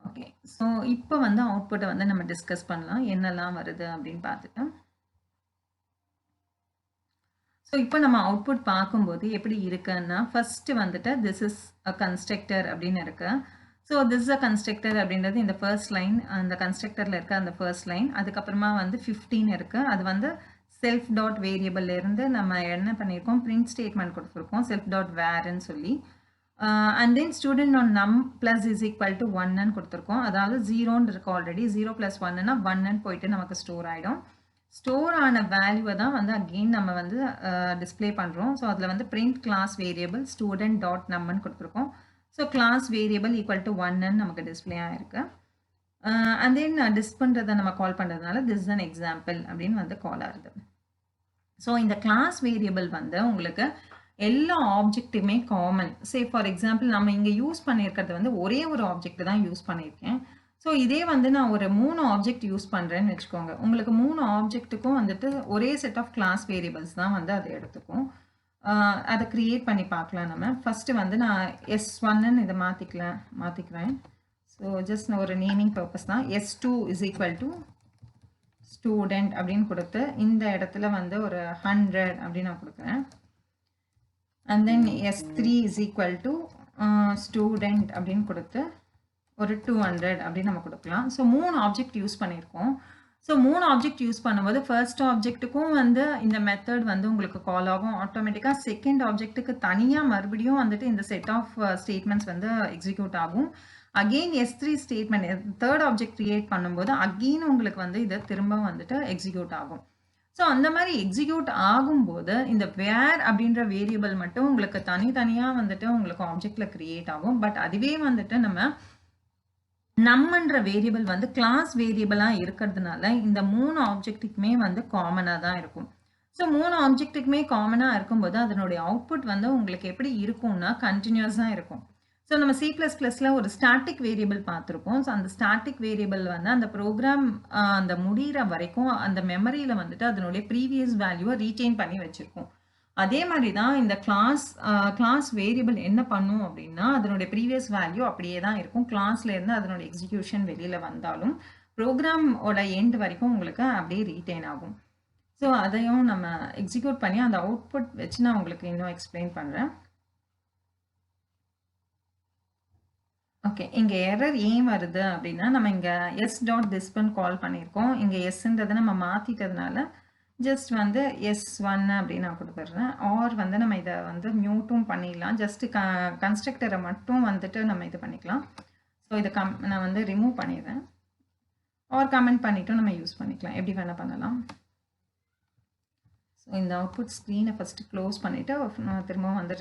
Speaker 1: ஓகே. ஸோ இப்போ வந்து அவுட்புட்டை வந்து நம்ம டிஸ்கஸ் பண்ணலாம் என்னெல்லாம் வருது அப்படின்னு பார்த்துட்டு. ஸோ இப்போ நம்ம அவுட்புட் பார்க்கும்போது எப்படி இருக்குன்னா ஃபர்ஸ்ட் வந்துட்டு திஸ் இஸ் அ கன்ஸ்ட்ரக்டர் அப்படின்னு இருக்கு. ஸோ திஸ் அ கன்ஸ்ட்ரக்டர் அப்படின்றது இந்த ஃபர்ஸ்ட் லைன் அந்த கன்ஸ்ட்ரக்டரில் இருக்க அந்த ஃபர்ஸ்ட் லைன். அதுக்கப்புறமா வந்து 15 இருக்குது. அது வந்து செல்ஃப் டாட் வேரியபிள் இருந்து நம்ம என்ன பண்ணியிருக்கோம் பிரிண்ட் ஸ்டேட்மெண்ட் கொடுத்துருக்கோம் செல்ஃப் டாட் வேர்ன்னு சொல்லி. அண்ட் தென் ஸ்டூடெண்ட் ஆன் நம் பிளஸ் இஸ் ஈக்குவல் டு 1ன்னு கொடுத்துருக்கோம். அதாவது 0ன்னு இருக்கு ஆல்ரெடி 0 + 1ன்னா 1ன்னு போயிட்டு நமக்கு ஸ்டோர் ஆகிடும். ஸ்டோர் ஆன வேல்யூவை தான் வந்து அகெயின் நம்ம வந்து டிஸ்பிளே பண்ணுறோம். ஸோ அதில் வந்து print class variable student dot நம்மன்னு கொடுத்துருக்கோம். So class variable equal to 1ன்னு நமக்கு டிஸ்பிளே ஆகிருக்கு. அண்ட் தென் டிஸ் பண்ணுறதை நம்ம கால் பண்ணுறதுனால திஸ் அன் எக்ஸாம்பிள் அப்படின்னு வந்து கால் ஆகுது. ஸோ இந்த கிளாஸ் வேரியபிள் வந்து உங்களுக்கு எல்லா ஆப்ஜெக்ட்டுமே காமன். சே ஃபார் எக்ஸாம்பிள் நம்ம இங்கே யூஸ் பண்ணியிருக்கிறது வந்து ஒரே ஒரு ஆப்ஜெக்ட் தான் யூஸ் பண்ணியிருக்கேன். ஸோ இதே வந்து நான் ஒரு 3 ஆப்ஜெக்ட் யூஸ் பண்ணுறேன்னு வச்சுக்கோங்க. உங்களுக்கு 3 ஆப்ஜெக்ட்டுக்கும் வந்துட்டு ஒரே செட் ஆஃப் கிளாஸ் வேரியபிள்ஸ் தான் வந்து அதை எடுத்துக்கும். அதை க்ரியேட் பண்ணி பார்க்கலாம் நம்ம. ஃபஸ்ட்டு வந்து நான் S1ன்னு இதை மாற்றிக்கிறேன். ஸோ ஜஸ்ட் நான் ஒரு நேமிங் பர்பஸ் தான். S2 is equal to student அப்படின்னு கொடுத்து இந்த இடத்துல வந்து ஒரு 100 அப்படின்னு நான் கொடுக்குறேன். And then S3 is equal to student அப்படின்னு கொடுத்து ஒரு 200 அப்படின்னு நம்ம கொடுக்கலாம். ஸோ 3 ஆப்ஜெக்ட் யூஸ் பண்ணியிருக்கோம். ஸோ 3 ஆப்ஜெக்ட் யூஸ் பண்ணும்போது ஃபர்ஸ்ட் ஆப்ஜெக்ட்டுக்கும் வந்து இந்த மெத்தட் வந்து உங்களுக்கு கால் ஆகும் ஆட்டோமேட்டிக்காக. செகண்ட் ஆப்ஜெக்ட்டுக்கு தனியாக மறுபடியும் வந்துட்டு இந்த செட் ஆஃப் ஸ்டேட்மெண்ட்ஸ் வந்து எக்ஸிக்யூட் ஆகும். Again S3 statement third object create பண்ணும்போது அகெயின் உங்களுக்கு வந்து இதை திரும்ப வந்துட்டு எக்ஸிக்யூட் ஆகும். ஸோ அந்த மாதிரி எக்ஸிக்யூட் ஆகும்போது இந்த வேர் அப்படின்ற வேரியபிள் மட்டும் உங்களுக்கு தனித்தனியாக வந்துட்டு உங்களுக்கு ஆப்ஜெக்டில் கிரியேட் ஆகும். பட் அதுவே வந்துட்டு நம்ம நம்மன்ற வேரியபிள் வந்து கிளாஸ் வேரியபிளாக இருக்கிறதுனால இந்த 3 ஆப்ஜெக்ட்டுக்குமே வந்து காமனாக தான் இருக்கும். ஸோ 3 ஆப்ஜெக்ட்டுக்குமே காமனாக இருக்கும்போது அதனுடைய அவுட்புட் வந்து உங்களுக்கு எப்படி இருக்கும்னா கண்டினியூஸாக இருக்கும். ஸோ நம்ம C++ல ஒரு ஸ்டாட்டிக் வேரியபிள் பார்த்துருப்போம். ஸோ அந்த ஸ்டாட்டிக் வேரியபிள் வந்து அந்த ப்ரோக்ராம் அந்த முடிகிற வரைக்கும் அந்த மெமரியில் வந்துட்டு அதனுடைய ப்ரீவியஸ் வேல்யூவை ரீட்டைன் பண்ணி வச்சுருக்கோம். அதே மாதிரி தான் இந்த கிளாஸ் வேரியபிள் என்ன பண்ணும் அப்படின்னா அதனுடைய ப்ரீவியஸ் வேல்யூ அப்படியே தான் இருக்கும். கிளாஸ்லேருந்து அதனுடைய எக்ஸிக்யூஷன் வெளியில் வந்தாலும் ப்ரோக்ராமோட எண்ட் வரைக்கும் உங்களுக்கு அப்படியே ரீட்டைன் ஆகும். ஸோ அதையும் நம்ம எக்ஸிக்யூட் பண்ணி அந்த அவுட்புட் வச்சு நான் உங்களுக்கு இன்னும் எக்ஸ்பிளைன் பண்ணுறேன். ஓகே, இங்கே எரர் ஏன் வருது அப்படின்னா நம்ம இங்கே s.dispன்னு கால் பண்ணியிருக்கோம். இங்கே எஸ்ன்றதை நம்ம மாற்றிட்டதுனால ஜஸ்ட் வந்து S1 அப்படின்னு நான் கொடுத்துட்றேன். ஆர் வந்து நம்ம இதை வந்து மியூட்டும் பண்ணிடலாம். ஜஸ்ட்டு கன்ஸ்ட்ரக்டரை மட்டும் வந்துட்டு நம்ம இது பண்ணிக்கலாம். ஸோ இதை நான் வந்து ரிமூவ் பண்ணிடுறேன். ஆர் கமெண்ட் பண்ணிவிட்டு நம்ம யூஸ் பண்ணிக்கலாம். எப்படி வேணால் பண்ணலாம். ஸோ இந்த அவுட்புட் ஸ்க்ரீனை ஃபஸ்ட்டு க்ளோஸ் பண்ணிவிட்டு நான் திரும்பவும் வந்து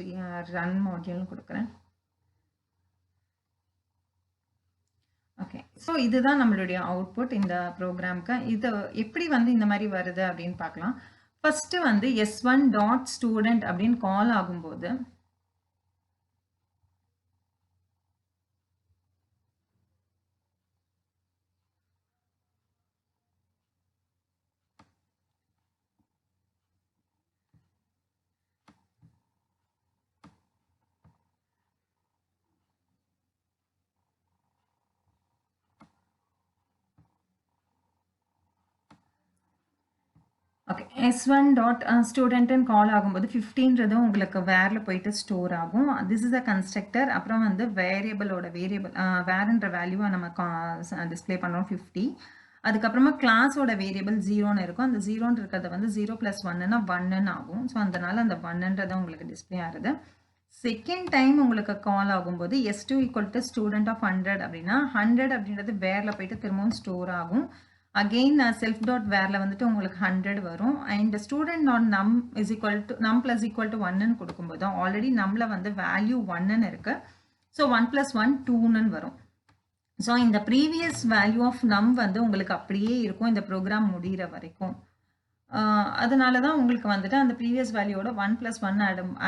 Speaker 1: ரன் மாடியூல்னு கொடுக்குறேன். ஓகே, ஸோ இதுதான் நம்மளுடைய அவுட்புட் இந்த ப்ரோக்ராம்க்கு. இது எப்படி வந்து இந்த மாதிரி வருது அப்படின்னு பார்க்கலாம். ஃபஸ்ட்டு வந்து S1.student அப்படின்னு கால் ஆகும்போது ஓகே, S1.studentன்னு கால் ஆகும்போது 15ன்றது உங்களுக்கு வேரில் போயிட்டு ஸ்டோர் ஆகும். This is a constructor. அப்புறம் வந்து வேரியபிளோட வேர்ன்ற வேல்யூவை நம்ம டிஸ்பிளே பண்ணுறோம் 50. அதுக்கப்புறமா கிளாஸோட வேரியபிள் 0ன்னு இருக்கும். அந்த 0ன்னு இருக்கிறத வந்து 0 + 1ன்னா 1ன்னு ஆகும். ஸோ அதனால அந்த 1ன்றதை உங்களுக்கு டிஸ்பிளே ஆகுது. செகண்ட் டைம் உங்களுக்கு கால் ஆகும்போது S2 = student of 100 அப்படின்னா 100 அப்படின்றது வேரில் போயிட்டு திரும்பவும் ஸ்டோர் ஆகும். அகெயின் self.varல வந்துட்டு உங்களுக்கு 100 வரும். அண்ட் student.num num + 1ன்னு கொடுக்கும்போது ஆல்ரெடி நம்மள வந்து வேல்யூ 1ன்னு இருக்கு. ஸோ 1 + 1 2ன்னு வரும். ஸோ இந்த ப்ரீவியஸ் வேல்யூ ஆஃப் நம் வந்து உங்களுக்கு அப்படியே இருக்கும் இந்த ப்ரோக்ராம் முடிகிற வரைக்கும். அதனால தான் உங்களுக்கு வந்துட்டு அந்த ப்ரீவியஸ் வேல்யூவோட 1 + 1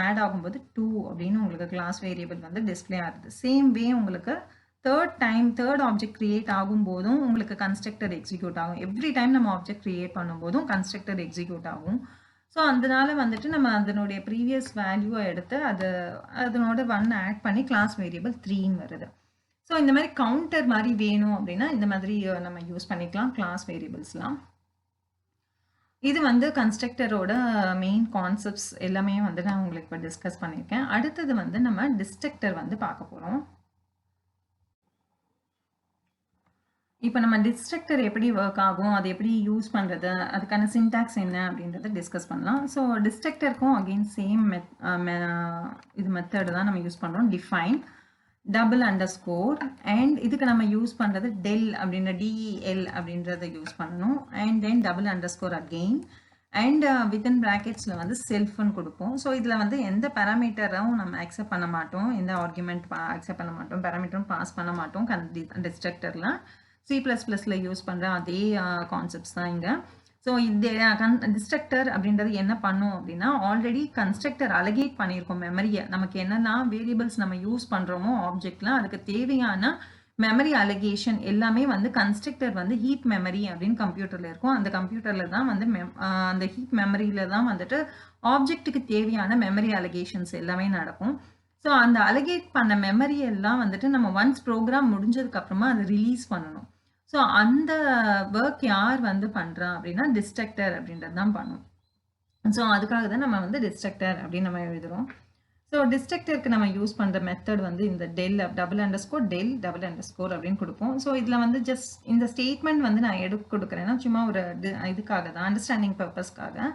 Speaker 1: ஆட் ஆகும்போது 2 அப்படின்னு உங்களுக்கு கிளாஸ் வேரியபிள் வந்து டிஸ்பிளே ஆகுது. சேம் வே உங்களுக்கு தேர்ட் ஆப்ஜெக்ட் கிரியேட் ஆகும்போதும் உங்களுக்கு கன்ஸ்ட்ரக்டர் எக்ஸிக்யூட் ஆகும். எவ்ரி டைம் நம்ம ஆப்ஜெக்ட் கிரியேட் பண்ணும்போதும் கன்ஸ்ட்ரக்டர் எக்ஸிக்யூட் ஆகும். ஸோ அதனால வந்துட்டு நம்ம அதனுடைய ப்ரீவியஸ் வேல்யூவை எடுத்து அதனோட 1 ஆட் பண்ணி கிளாஸ் வேரியபிள் 3ன்னு வருது. ஸோ இந்த மாதிரி கவுண்டர் மாதிரி வேணும் அப்படின்னா இந்த மாதிரி நம்ம யூஸ் பண்ணிக்கலாம் கிளாஸ் வேரியபிள்ஸ்லாம். இது வந்து கன்ஸ்ட்ரக்டரோட மெயின் கான்செப்ட்ஸ் எல்லாமே வந்து நான் உங்களுக்கு இப்போ டிஸ்கஸ் பண்ணியிருக்கேன். அடுத்தது வந்து நம்ம டிஸ்ட்ரக்டர் வந்து பார்க்க போகிறோம். இப்போ நம்ம டிஸ்ட்ரக்டர் எப்படி ஒர்க் ஆகும், அது எப்படி யூஸ் பண்ணுறது, அதுக்கான சின்டாக்ஸ் என்ன அப்படின்றத டிஸ்கஸ் பண்ணலாம். ஸோ டிஸ்ட்ரக்டருக்கும் அகெயின் சேம் இது மெத்தட் தான் நம்ம யூஸ் பண்ணுறோம். டிஃபைன் $_ அண்ட் இதுக்கு நம்ம யூஸ் பண்ணுறது டெல் அப்படின்ற DEL அப்படின்றத யூஸ் பண்ணணும். And then $_ again and within ப்ராக்கெட்ஸில் வந்து செல்ஃப்னு கொடுப்போம். ஸோ இதில் வந்து எந்த பேராமீட்டரும் நம்ம அக்செப்ட் பண்ண மாட்டோம், எந்த ஆர்குமெண்ட் அக்செப்ட் பண்ண மாட்டோம், பேராமீட்டரும் பாஸ் பண்ண மாட்டோம். டிஸ்ட்ரக்டரில் C++ல யூஸ் பண்ணுற அதே கான்செப்ட்ஸ் தான் இங்கே. ஸோ இந்த டிஸ்ட்ரக்டர் அப்படின்றது என்ன பண்ணும் அப்படின்னா ஆல்ரெடி கன்ஸ்ட்ரக்டர் அலகேட் பண்ணியிருக்கோம் மெமரியை. நமக்கு என்னென்னா வேரியபிள்ஸ் நம்ம யூஸ் பண்ணுறோமோ ஆப்ஜெக்டில் அதுக்கு தேவையான மெமரி அலகேஷன் எல்லாமே வந்து கன்ஸ்ட்ரக்டர் வந்து ஹீப் மெமரி அப்படின்னு கம்ப்யூட்டரில் இருக்கும். அந்த கம்ப்யூட்டரில் தான் வந்து அந்த ஹீப் மெமரியில் தான் வந்துட்டு ஆப்ஜெக்ட்டுக்கு தேவையான மெமரி அலகேஷன்ஸ் எல்லாமே நடக்கும். ஸோ அந்த அலகேட் பண்ண மெமரி எல்லாம் வந்துட்டு நம்ம ஒன்ஸ் ப்ரோக்ராம் முடிஞ்சதுக்கு அப்புறமா அதை ரிலீஸ் பண்ணணும். ஸோ அந்த ஒர்க் யார் வந்து பண்றா அப்படின்னா டிஸ்ட்ரக்டர் அப்படின்றது தான் பண்ணும். ஸோ அதுக்காக தான் நம்ம வந்து டிஸ்ட்ரக்டர் அப்படின்னு நம்ம எழுதுறோம். ஸோ டிஸ்ட்ரக்டருக்கு நம்ம யூஸ் பண்ற மெத்தட் வந்து இந்த del double underscore del double underscore அப்படின்னு கொடுப்போம். ஸோ இதுல வந்து ஜஸ்ட் இந்த ஸ்டேட்மெண்ட் வந்து நான் எடுத்து கொடுக்குறேன்னா சும்மா ஒரு இதுக்காக தான், அண்டர்ஸ்டாண்டிங் பர்பஸ்க்காக.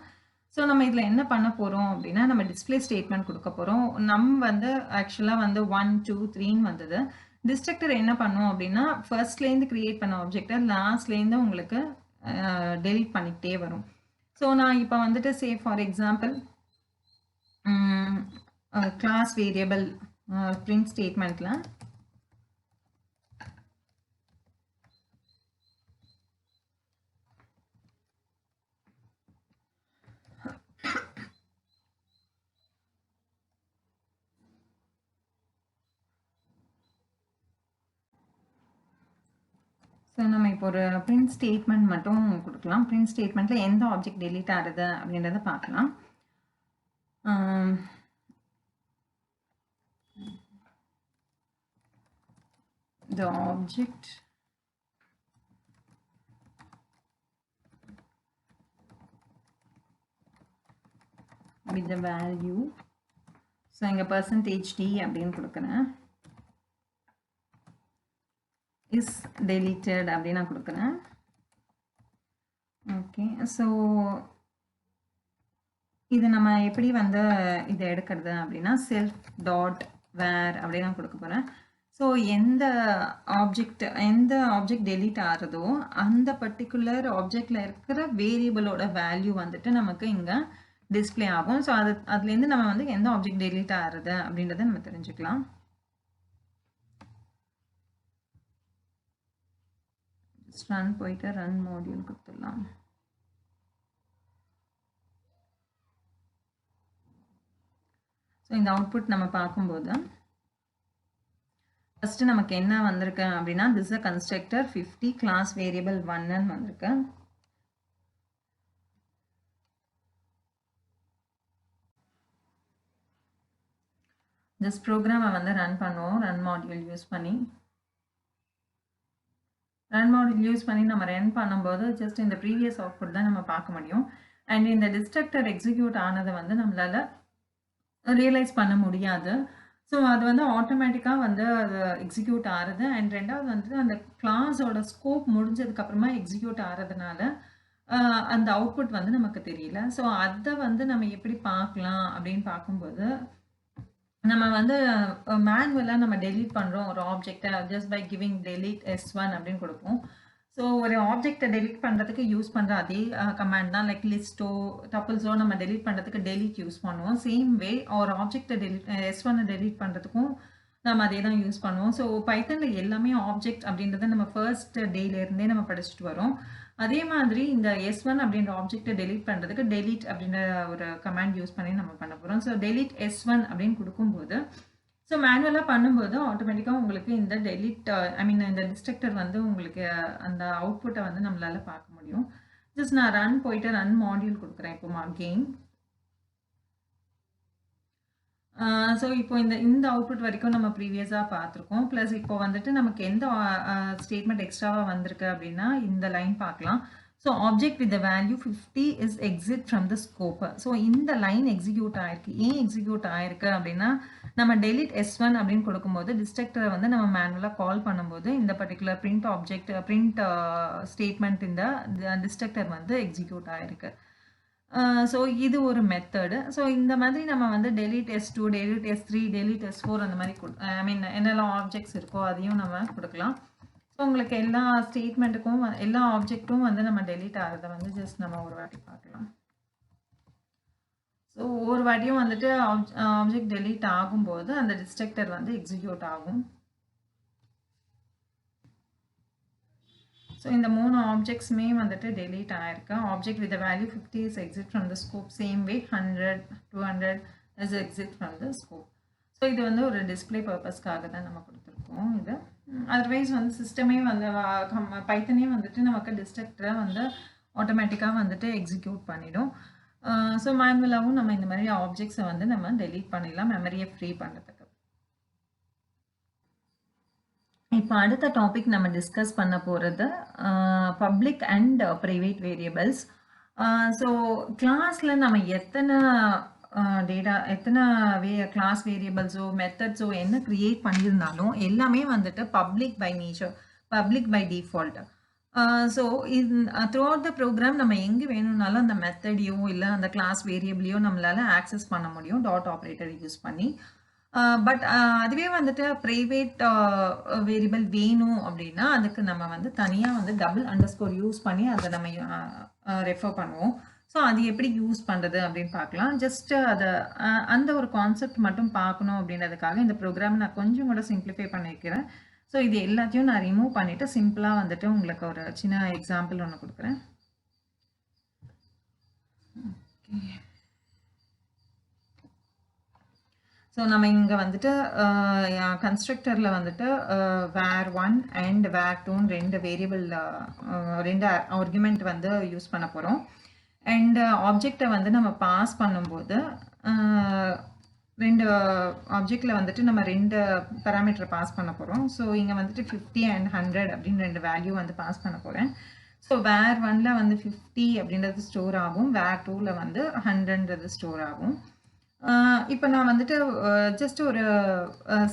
Speaker 1: ஸோ நம்ம இதில் என்ன பண்ண போகிறோம் அப்படின்னா நம்ம டிஸ்பிளே ஸ்டேட்மெண்ட் கொடுக்க போகிறோம். வந்து ஆக்சுவலாக வந்து 1 2 3ன்னு வந்தது. டிஸ்ட்ரக்டர் என்ன பண்ணும் அப்படின்னா ஃபர்ஸ்ட்லேருந்து கிரியேட் பண்ண ஆப்ஜெக்டை லாஸ்ட்லேருந்து உங்களுக்கு டெலீட் பண்ணிக்கிட்டே வரும். ஸோ நான் இப்போ வந்துட்டு say for example class variable print ஸ்டேட்மெண்ட்டில் ஸோ நம்ம இப்போ ஒரு பிரிண்ட் ஸ்டேட்மெண்ட் மட்டும் கொடுக்கலாம். பிரிண்ட் ஸ்டேட்மெண்ட்டில் எந்த ஆப்ஜெக்ட் டெலீட் ஆகுது அப்படின்றத பார்க்கலாம். The object with the value, so இங்கே %d அப்படின்னு கொடுக்குறேன், is deleted அப்படின்னு நான் கொடுக்குறேன். ஓகே, ஸோ இது நம்ம எப்படி வந்து இதை எடுக்கிறது அப்படின்னா செல்ஃப் டாட் வேர் அப்படின்னு நான் கொடுக்க போகிறேன். ஸோ எந்த ஆப்ஜெக்ட் டெலீட் ஆகிறதோ அந்த பர்டிகுலர் ஆப்ஜெக்டில் இருக்கிற வேரியபிளோட வேல்யூ வந்துட்டு நமக்கு இங்கே டிஸ்பிளே ஆகும். ஸோ அதுலேருந்து நம்ம வந்து எந்த ஆப்ஜெக்ட் டெலீட் ஆகிறது அப்படின்றத நம்ம தெரிஞ்சுக்கலாம். ரன் போயிட்டு ரன் மாடியூல் கொடுத்துடலாம். ஸோ இந்த அவுட்புட் நம்ம பார்க்கும்போது ஃபர்ஸ்ட் நமக்கு என்ன வந்திருக்கு அப்படின்னா this a constructor 50 class variable 1ன்னு வந்திருக்கு. ஜஸ்ட் ப்ரோக்ராமை வந்து ரன் பண்ணுவோம். ரன் மாடியூல் யூஸ் பண்ணி நம்ம ரன் பண்ணும்போது ஜஸ்ட் இந்த ப்ரீவியஸ் அவுட்புட் தான் நம்ம பார்க்க முடியும். அண்ட் இந்த டிஸ்ட்ரக்டர் எக்ஸிக்யூட் ஆனதை வந்து நம்மளால ரியலைஸ் பண்ண முடியாது. ஸோ அது வந்து ஆட்டோமேட்டிக்காக வந்து அது எக்ஸிக்யூட் ஆகுது. அண்ட் ரெண்டாவது வந்து அந்த கிளாஸோட ஸ்கோப் முடிஞ்சதுக்கப்புறமா எக்ஸிக்யூட் ஆகிறதுனால அந்த அவுட்புட் வந்து நமக்கு தெரியல. ஸோ அதை வந்து நம்ம எப்படி பார்க்கலாம் அப்படின்னு பார்க்கும்போது நம்ம வந்து மேனுவலாக நம்ம டெலீட் பண்ணுறோம் ஒரு ஆப்ஜெக்டை just by giving delete S1 அப்படின்னு கொடுப்போம். ஸோ ஒரு ஆப்ஜெக்டை டெலீட் பண்ணுறதுக்கு யூஸ் பண்ணுற அதே கமாண்ட் தான். லைக் லிஸ்ட்டோ டப்பிள்ஸோ நம்ம டெலீட் பண்ணுறதுக்கு டெலீட் யூஸ் பண்ணுவோம். சேம் வே ஒரு ஆப்ஜெக்டை S1 டெலீட் பண்ணுறதுக்கும் நம்ம அதே தான் யூஸ் பண்ணுவோம். ஸோ பைத்தனில் எல்லாமே ஆப்ஜெக்ட் அப்படின்றத நம்ம ஃபர்ஸ்ட் டேலேருந்தே நம்ம படிச்சுட்டு வரோம். அதே மாதிரி இந்த S1 அப்படின்ற ஆப்ஜெக்டை டெலீட் பண்ணுறதுக்கு டெலீட் அப்படின்ற ஒரு கமாண்ட் யூஸ் பண்ணி நம்ம பண்ண போகிறோம். ஸோ டெலீட் S1 அப்படின்னு கொடுக்கும்போது ஸோ மேனுவலாக பண்ணும்போது ஆட்டோமேட்டிக்காக உங்களுக்கு இந்த டெலீட் இந்த டிஸ்ட்ரக்டர் வந்து உங்களுக்கு அந்த அவுட்புட்டை வந்து நம்மளால பார்க்க முடியும். ஜஸ்ட் நான் ரன் போயிட்டு ரன் மாடியூல் கொடுக்குறேன் இப்போ அகெயின். ஸோ இப்போ இந்த அவுட்புட் வரைக்கும் நம்ம ப்ரீவியஸாக பார்த்துருக்கோம். ப்ளஸ் இப்போ வந்துட்டு நமக்கு எந்த ஸ்டேட்மெண்ட் எக்ஸ்ட்ராவாக வந்திருக்கு அப்படின்னா இந்த லைன் பார்க்கலாம். So object with the value 50 is exit from the scope. So இந்த லைன் எக்ஸிக்யூட் ஆயிருக்கு. ஏன் எக்ஸிக்யூட் ஆயிருக்கு அப்படின்னா நம்ம டெலிட் S1 அப்படின்னு கொடுக்கும்போது டிஸ்ட்ரக்டரை வந்து நம்ம மேனுவலாக கால் பண்ணும்போது இந்த பர்டிகுலர் பிரிண்ட் ஸ்டேட்மெண்ட் இந்த டிஸ்ட்ரக்டர் வந்து எக்ஸிக்யூட் ஆயிருக்கு. ஸோ இது ஒரு மெத்தடு. ஸோ இந்த மாதிரி நம்ம வந்து delete S2 delete S3 delete S4 அந்த மாதிரி என்னெல்லாம் ஆப்ஜெக்ட்ஸ் இருக்கோ அதையும் நம்ம கொடுக்கலாம். ஸோ உங்களுக்கு எல்லா ஸ்டேட்மெண்ட்டுக்கும் எல்லா ஆப்ஜெக்ட்டும் வந்து நம்ம டெலீட் ஆகிறத வந்து ஜஸ்ட் நம்ம ஒரு வாட்டி பார்க்கலாம். ஸோ ஒவ்வொரு வாட்டியும் வந்துட்டு ஆப்ஜெக்ட் டெலீட் ஆகும்போது அந்த டிஸ்ட்ரக்டர் வந்து எக்ஸிக்யூட் ஆகும். ஸோ இந்த 3 ஆப்ஜெக்ட்ஸுமே வந்துட்டு டெலீட் ஆயிருக்கு. Object with value 50 is exit from the scope. Same way 100 200 is exit from the scope. So இது வந்து ஒரு டிஸ்பிளே பர்பஸ்க்காக தான் நம்ம கொடுத்துருக்கோம். இது அதர்வைஸ் வந்து சிஸ்டமே வந்து பைத்தனே வந்துட்டு நமக்கு டிஸ்ட்ரக்டரை வந்து ஆட்டோமேட்டிக்காக வந்துட்டு எக்ஸிக்யூட் பண்ணிடும். ஸோ மேனுவலாகவும் நம்ம இந்த மாதிரி ஆப்ஜெக்ட்ஸை வந்து நம்ம டெலீட் பண்ணிடலாம் மெமரியை ஃப்ரீ பண்ணுறதுக்கு. இப்போ அடுத்த டாபிக் நம்ம டிஸ்கஸ் பண்ண போகிறது public and private variables. So கிளாஸில் நம்ம எத்தனை எத்தனை கிளாஸ் வேரியபிள்ஸோ மெத்தட்ஸோ என்ன க்ரியேட் பண்ணியிருந்தாலும் எல்லாமே வந்துட்டு public by nature, public by default. So throughout the program நம்ம எங்கே வேணும்னாலும் அந்த மெத்தடையோ இல்லை அந்த கிளாஸ் வேரியபிளையோ நம்மளால் ஆக்சஸ் பண்ண முடியும் டாட் ஆப்ரேட்டர் யூஸ் பண்ணி. பட் அதுவே வந்துட்டு ப்ரைவேட் வேரியபிள் வேணும் அப்படின்னா அதுக்கு நம்ம வந்து தனியாக வந்து டபுள் அண்டர்ஸ்கோர் யூஸ் பண்ணி அதை நம்ம ரெஃபர் பண்ணுவோம். ஸோ அது எப்படி யூஸ் பண்ணுறது அப்படின்னு பார்க்கலாம். ஜஸ்ட் அதை அந்த ஒரு கான்செப்ட் மட்டும் பார்க்கணும் அப்படின்றதுக்காக இந்த ப்ரோக்ராம் நான் கொஞ்சம் கூட சிம்பிளிஃபை பண்ணியிருக்கிறேன். ஸோ இது எல்லாத்தையும் நான் ரிமூவ் பண்ணிவிட்டு சிம்பிளாக வந்துட்டு உங்களுக்கு ஒரு சின்ன எக்ஸாம்பிள் ஒன்று கொடுக்குறேன். ஓகே, ஸோ நம்ம இங்கே வந்துட்டு கன்ஸ்ட்ரக்டரில் வந்துட்டு var1 அண்ட் var2 ரெண்டு வேரியபிள் ரெண்டு ஆர்குமெண்ட் வந்து யூஸ் பண்ண போகிறோம். அண்ட் ஆப்ஜெக்டை வந்து நம்ம பாஸ் பண்ணும்போது ரெண்டு ஆப்ஜெக்டில் வந்துட்டு நம்ம ரெண்டு பேராமீட்டரை பாஸ் பண்ண போகிறோம். ஸோ இங்கே வந்துட்டு 50 அண்ட் 100 அப்படின்னு ரெண்டு வேல்யூ வந்து பாஸ் பண்ண போகிறேன். ஸோ var1ல் வந்து 50 அப்படின்றது ஸ்டோர் ஆகும், var2ல் வந்து 100ன்றது ஸ்டோர் ஆகும். இப்போ நான் வந்துட்டு ஜஸ்ட் ஒரு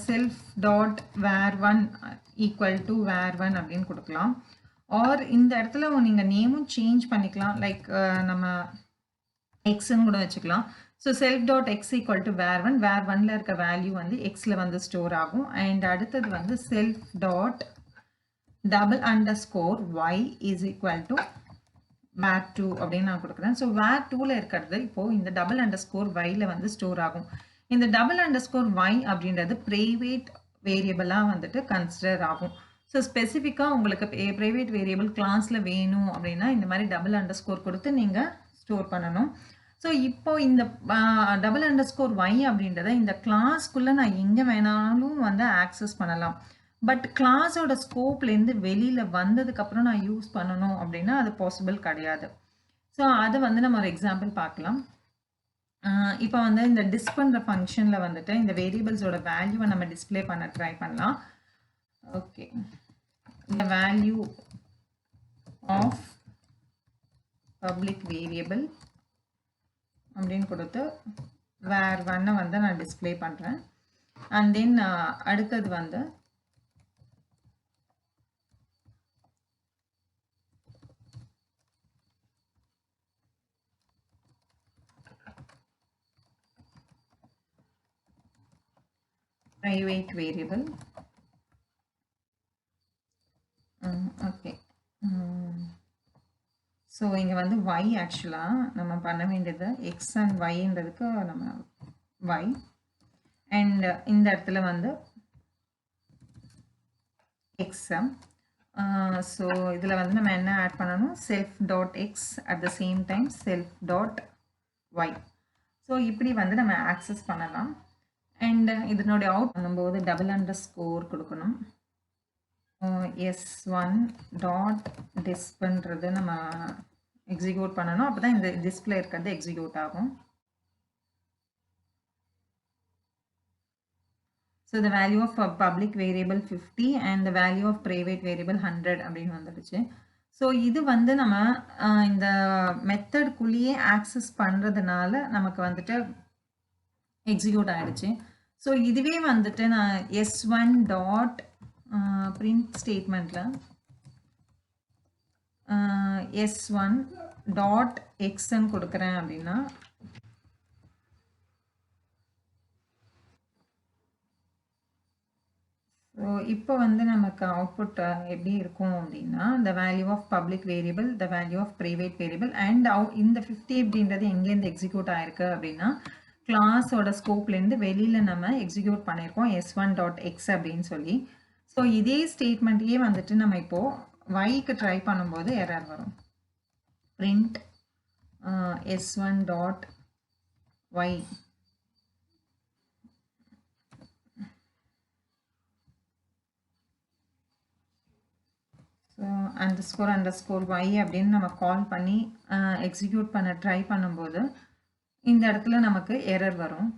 Speaker 1: self dot var1 equal to var1 அப்படின்னு கொடுக்கலாம். ஆர் இந்த இடத்துல நீங்கள் நேமும் சேஞ்ச் பண்ணிக்கலாம், லைக் நம்ம எக்ஸ்ன்னு கூட வச்சுக்கலாம். So self dot X equal to var1, var1ல் இருக்க வேல்யூ வந்து எக்ஸில் வந்து ஸ்டோர் ஆகும். அண்ட் அடுத்தது வந்து self dot double underscore y is equal to var2 அப்படின்னு நான் கொடுக்குறேன். ஸோ var2ல் இருக்கிறது இப்போது இந்த டபுள் அண்டர்ஸ்கோர் ஒய்யில் வந்து ஸ்டோர் ஆகும். இந்த டபுள் அண்டர்ஸ்கோர் ஒய் அப்படின்றது ப்ரைவேட் வேரியபிளாக வந்துட்டு கன்சிடர் ஆகும். ஸோ ஸ்பெசிஃபிக்காக உங்களுக்கு ப்ரைவேட் வேரியபிள் கிளாஸில் வேணும் அப்படின்னா இந்த மாதிரி டபுள் அண்டர்ஸ்கோர் கொடுத்து நீங்கள் ஸ்டோர் பண்ணணும். ஸோ இப்போ இந்த டபுள் அண்டர்ஸ்கோர் ஒய் அப்படின்றத இந்த கிளாஸ்க்குள்ளே நான் எங்கே வேணாலும் வந்து ஆக்சஸ் பண்ணலாம். பட் கிளாஸோட ஸ்கோப்லேருந்து வெளியில் வந்ததுக்கப்புறம் நான் யூஸ் பண்ணணும் அப்படின்னா அது பாசிபிள் கிடையாது. ஸோ அதை வந்து நம்ம ஒரு எக்ஸாம்பிள் பார்க்கலாம். இப்போ வந்து இந்த டிஸ்பண்ற ஃபங்க்ஷனில் வந்துட்டு இந்த வேரியபிள்ஸோட வேல்யூவை நம்ம டிஸ்பிளே பண்ண ட்ரை பண்ணலாம். Okay, the value of public variable அப்படின்னு கொடுத்து var1 வந்து நான் டிஸ்பிளே பண்ணுறேன். அண்ட் தென் அடுத்தது வந்து private variable. ஓகே, ஸோ இங்கே வந்து ஒய் ஆக்சுவலாக நம்ம பண்ண வேண்டியது எக்ஸ் அண்ட் ஒய்ன்றதுக்கு நம்ம ஒய், அண்ட் இந்த இடத்துல வந்து எக்ஸம். ஸோ இதில் வந்து நம்ம என்ன ஆட் பண்ணணும், self dot x at the same time self dot y. So இப்படி வந்து நம்ம ஆக்சஸ் பண்ணலாம். அண்ட் இதனுடைய அவுட் பண்ணும்போது டபுள் அண்டர்ஸ்கோர் கொடுக்கணும். s1 டாட் டிஸ்ப்ன்றது நம்ம எக்ஸிக்யூட் பண்ணணும், அப்போ தான் இந்த டிஸ்பிளே இருக்கிறது எக்ஸிக்யூட் ஆகும். So the value of public variable 50 and the value of private variable 100 அப்படின்னு வந்துடுச்சு. ஸோ இது வந்து நம்ம இந்த மெத்தட்குள்ளேயே ஆக்சஸ் பண்ணுறதுனால நமக்கு வந்துட்டு எக்ஸிக்யூட் ஆகிடுச்சு. ஸோ இதுவே வந்துட்டு நான் s1 dot print ஸ்டேட்மெண்ட்டில் s1 dot எக்ஸ்ன்னு கொடுக்குறேன் அப்படின்னா ஸோ இப்போ வந்து நமக்கு அவுட்புட் எப்படி இருக்கும் அப்படின்னா the value of public variable, the value of private variable and இந்த 50 அப்படின்றது எங்கேருந்து எக்ஸிக்யூட் ஆயிருக்கு அப்படின்னா கிளாஸோட ஸ்கோப்லேருந்து வெளியில் நம்ம எக்ஸிக்யூட் பண்ணியிருக்கோம் s1 டாட் எக்ஸ் அப்படின்னு சொல்லி. ஸோ இதே ஸ்டேட்மெண்ட்டையே வந்துட்டு நம்ம இப்போது ஒய்க்கு ட்ரை பண்ணும்போது எரர் வரும். print s1 dot y. So underscore y அப்படின்னு நம்ம கால் பண்ணி எக்ஸிக்யூட் பண்ண ட்ரை பண்ணும்போது இந்த இடத்துல நமக்கு எரர் வரும்.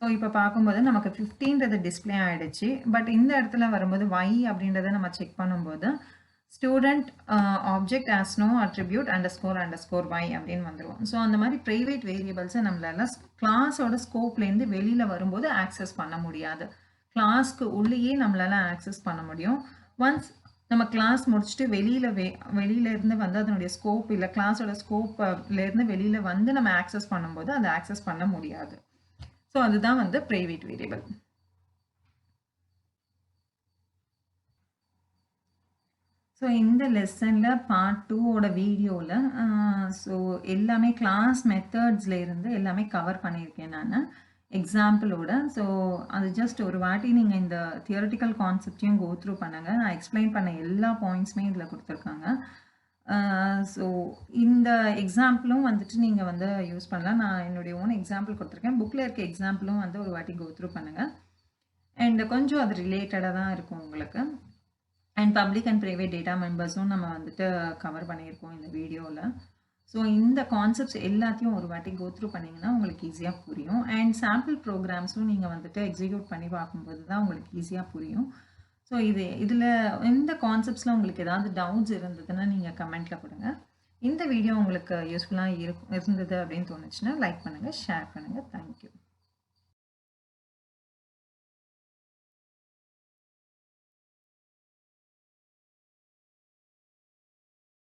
Speaker 1: ஸோ இப்போ பார்க்கும்போது நமக்கு 15ன்றது டிஸ்ப்ளே ஆயிடுச்சு. பட் இந்த இடத்துல வரும்போது y அப்படின்றத நம்ம செக் பண்ணும்போது, student object has no attribute underscore y அப்படின்னு வந்துரும். ஸோ அந்த மாதிரி பிரைவேட் வேரியபிள்ஸை நம்மளால கிளாஸோட ஸ்கோப்லேருந்து வெளியில வரும்போது ஆக்சஸ் பண்ண முடியாது. கிளாஸ்க்கு உள்ளேயே நம்மளால ஆக்சஸ் பண்ண முடியும். ஒன்ஸ் நம்ம கிளாஸ் முடிச்சுட்டு வெளியில இருந்து வந்து அதனுடைய ஸ்கோப் இல்லை கிளாஸோட ஸ்கோப்லேருந்து வெளியில வந்து நம்ம ஆக்சஸ் பண்ணும்போது அதை ஆக்சஸ் பண்ண முடியாது. ஸோ அதுதான் வந்து பிரைவேட் வேரியபிள். ஸோ இந்த லெசனில் பார்ட் 2ஓட வீடியோவில் ஸோ எல்லாமே கிளாஸ் மெத்தட்ஸில் இருந்து எல்லாமே கவர் பண்ணியிருக்கேன் நான் எக்ஸாம்பிளோட. ஸோ அது ஜஸ்ட் ஒரு வாட்டி நீங்கள் இந்த தியரட்டிக்கல் கான்செப்டையும் கோ த்ரூ பண்ணுங்கள். நான் எக்ஸ்பிளைன் பண்ண எல்லா பாயிண்ட்ஸுமே இதில் கொடுத்துருக்காங்க. ஸோ இந்த எக்ஸாம்பிளும் வந்துட்டு நீங்கள் வந்து யூஸ் பண்ணலாம். நான் என்னுடைய ஓன் எக்ஸாம்பிள் கொடுத்துருக்கேன். புக்கில் இருக்க எக்ஸாம்பிளும் வந்து ஒரு வாட்டி கோ த்ரூ பண்ணுங்கள். அண்ட் கொஞ்சம் அது ரிலேட்டடாக தான் இருக்கும் உங்களுக்கு. And public and private data மெம்பர்ஸும் நம்ம வந்துட்டு கவர் பண்ணியிருக்கோம் இந்த வீடியோவில். ஸோ இந்த கான்செப்ட்ஸ் எல்லாத்தையும் ஒரு வாட்டி கோ த்ரூ பண்ணிங்கன்னா உங்களுக்கு ஈஸியாக புரியும். அண்ட் சாம்பிள் ப்ரோக்ராம்ஸும் நீங்கள் வந்துட்டு எக்ஸிக்யூட் பண்ணி பார்க்கும்போது தான் உங்களுக்கு ஈஸியாக புரியும். ஸோ இதில் இந்த கான்செப்ட்ஸில் உங்களுக்கு ஏதாவது டவுட்ஸ் இருந்ததுன்னா நீங்கள் கமெண்ட்டில் கொடுங்க. இந்த வீடியோ உங்களுக்கு யூஸ்ஃபுல்லாக இருந்தது அப்படின்னு தோணுச்சுன்னா லைக் பண்ணுங்கள், ஷேர் பண்ணுங்கள். தேங்க்யூ.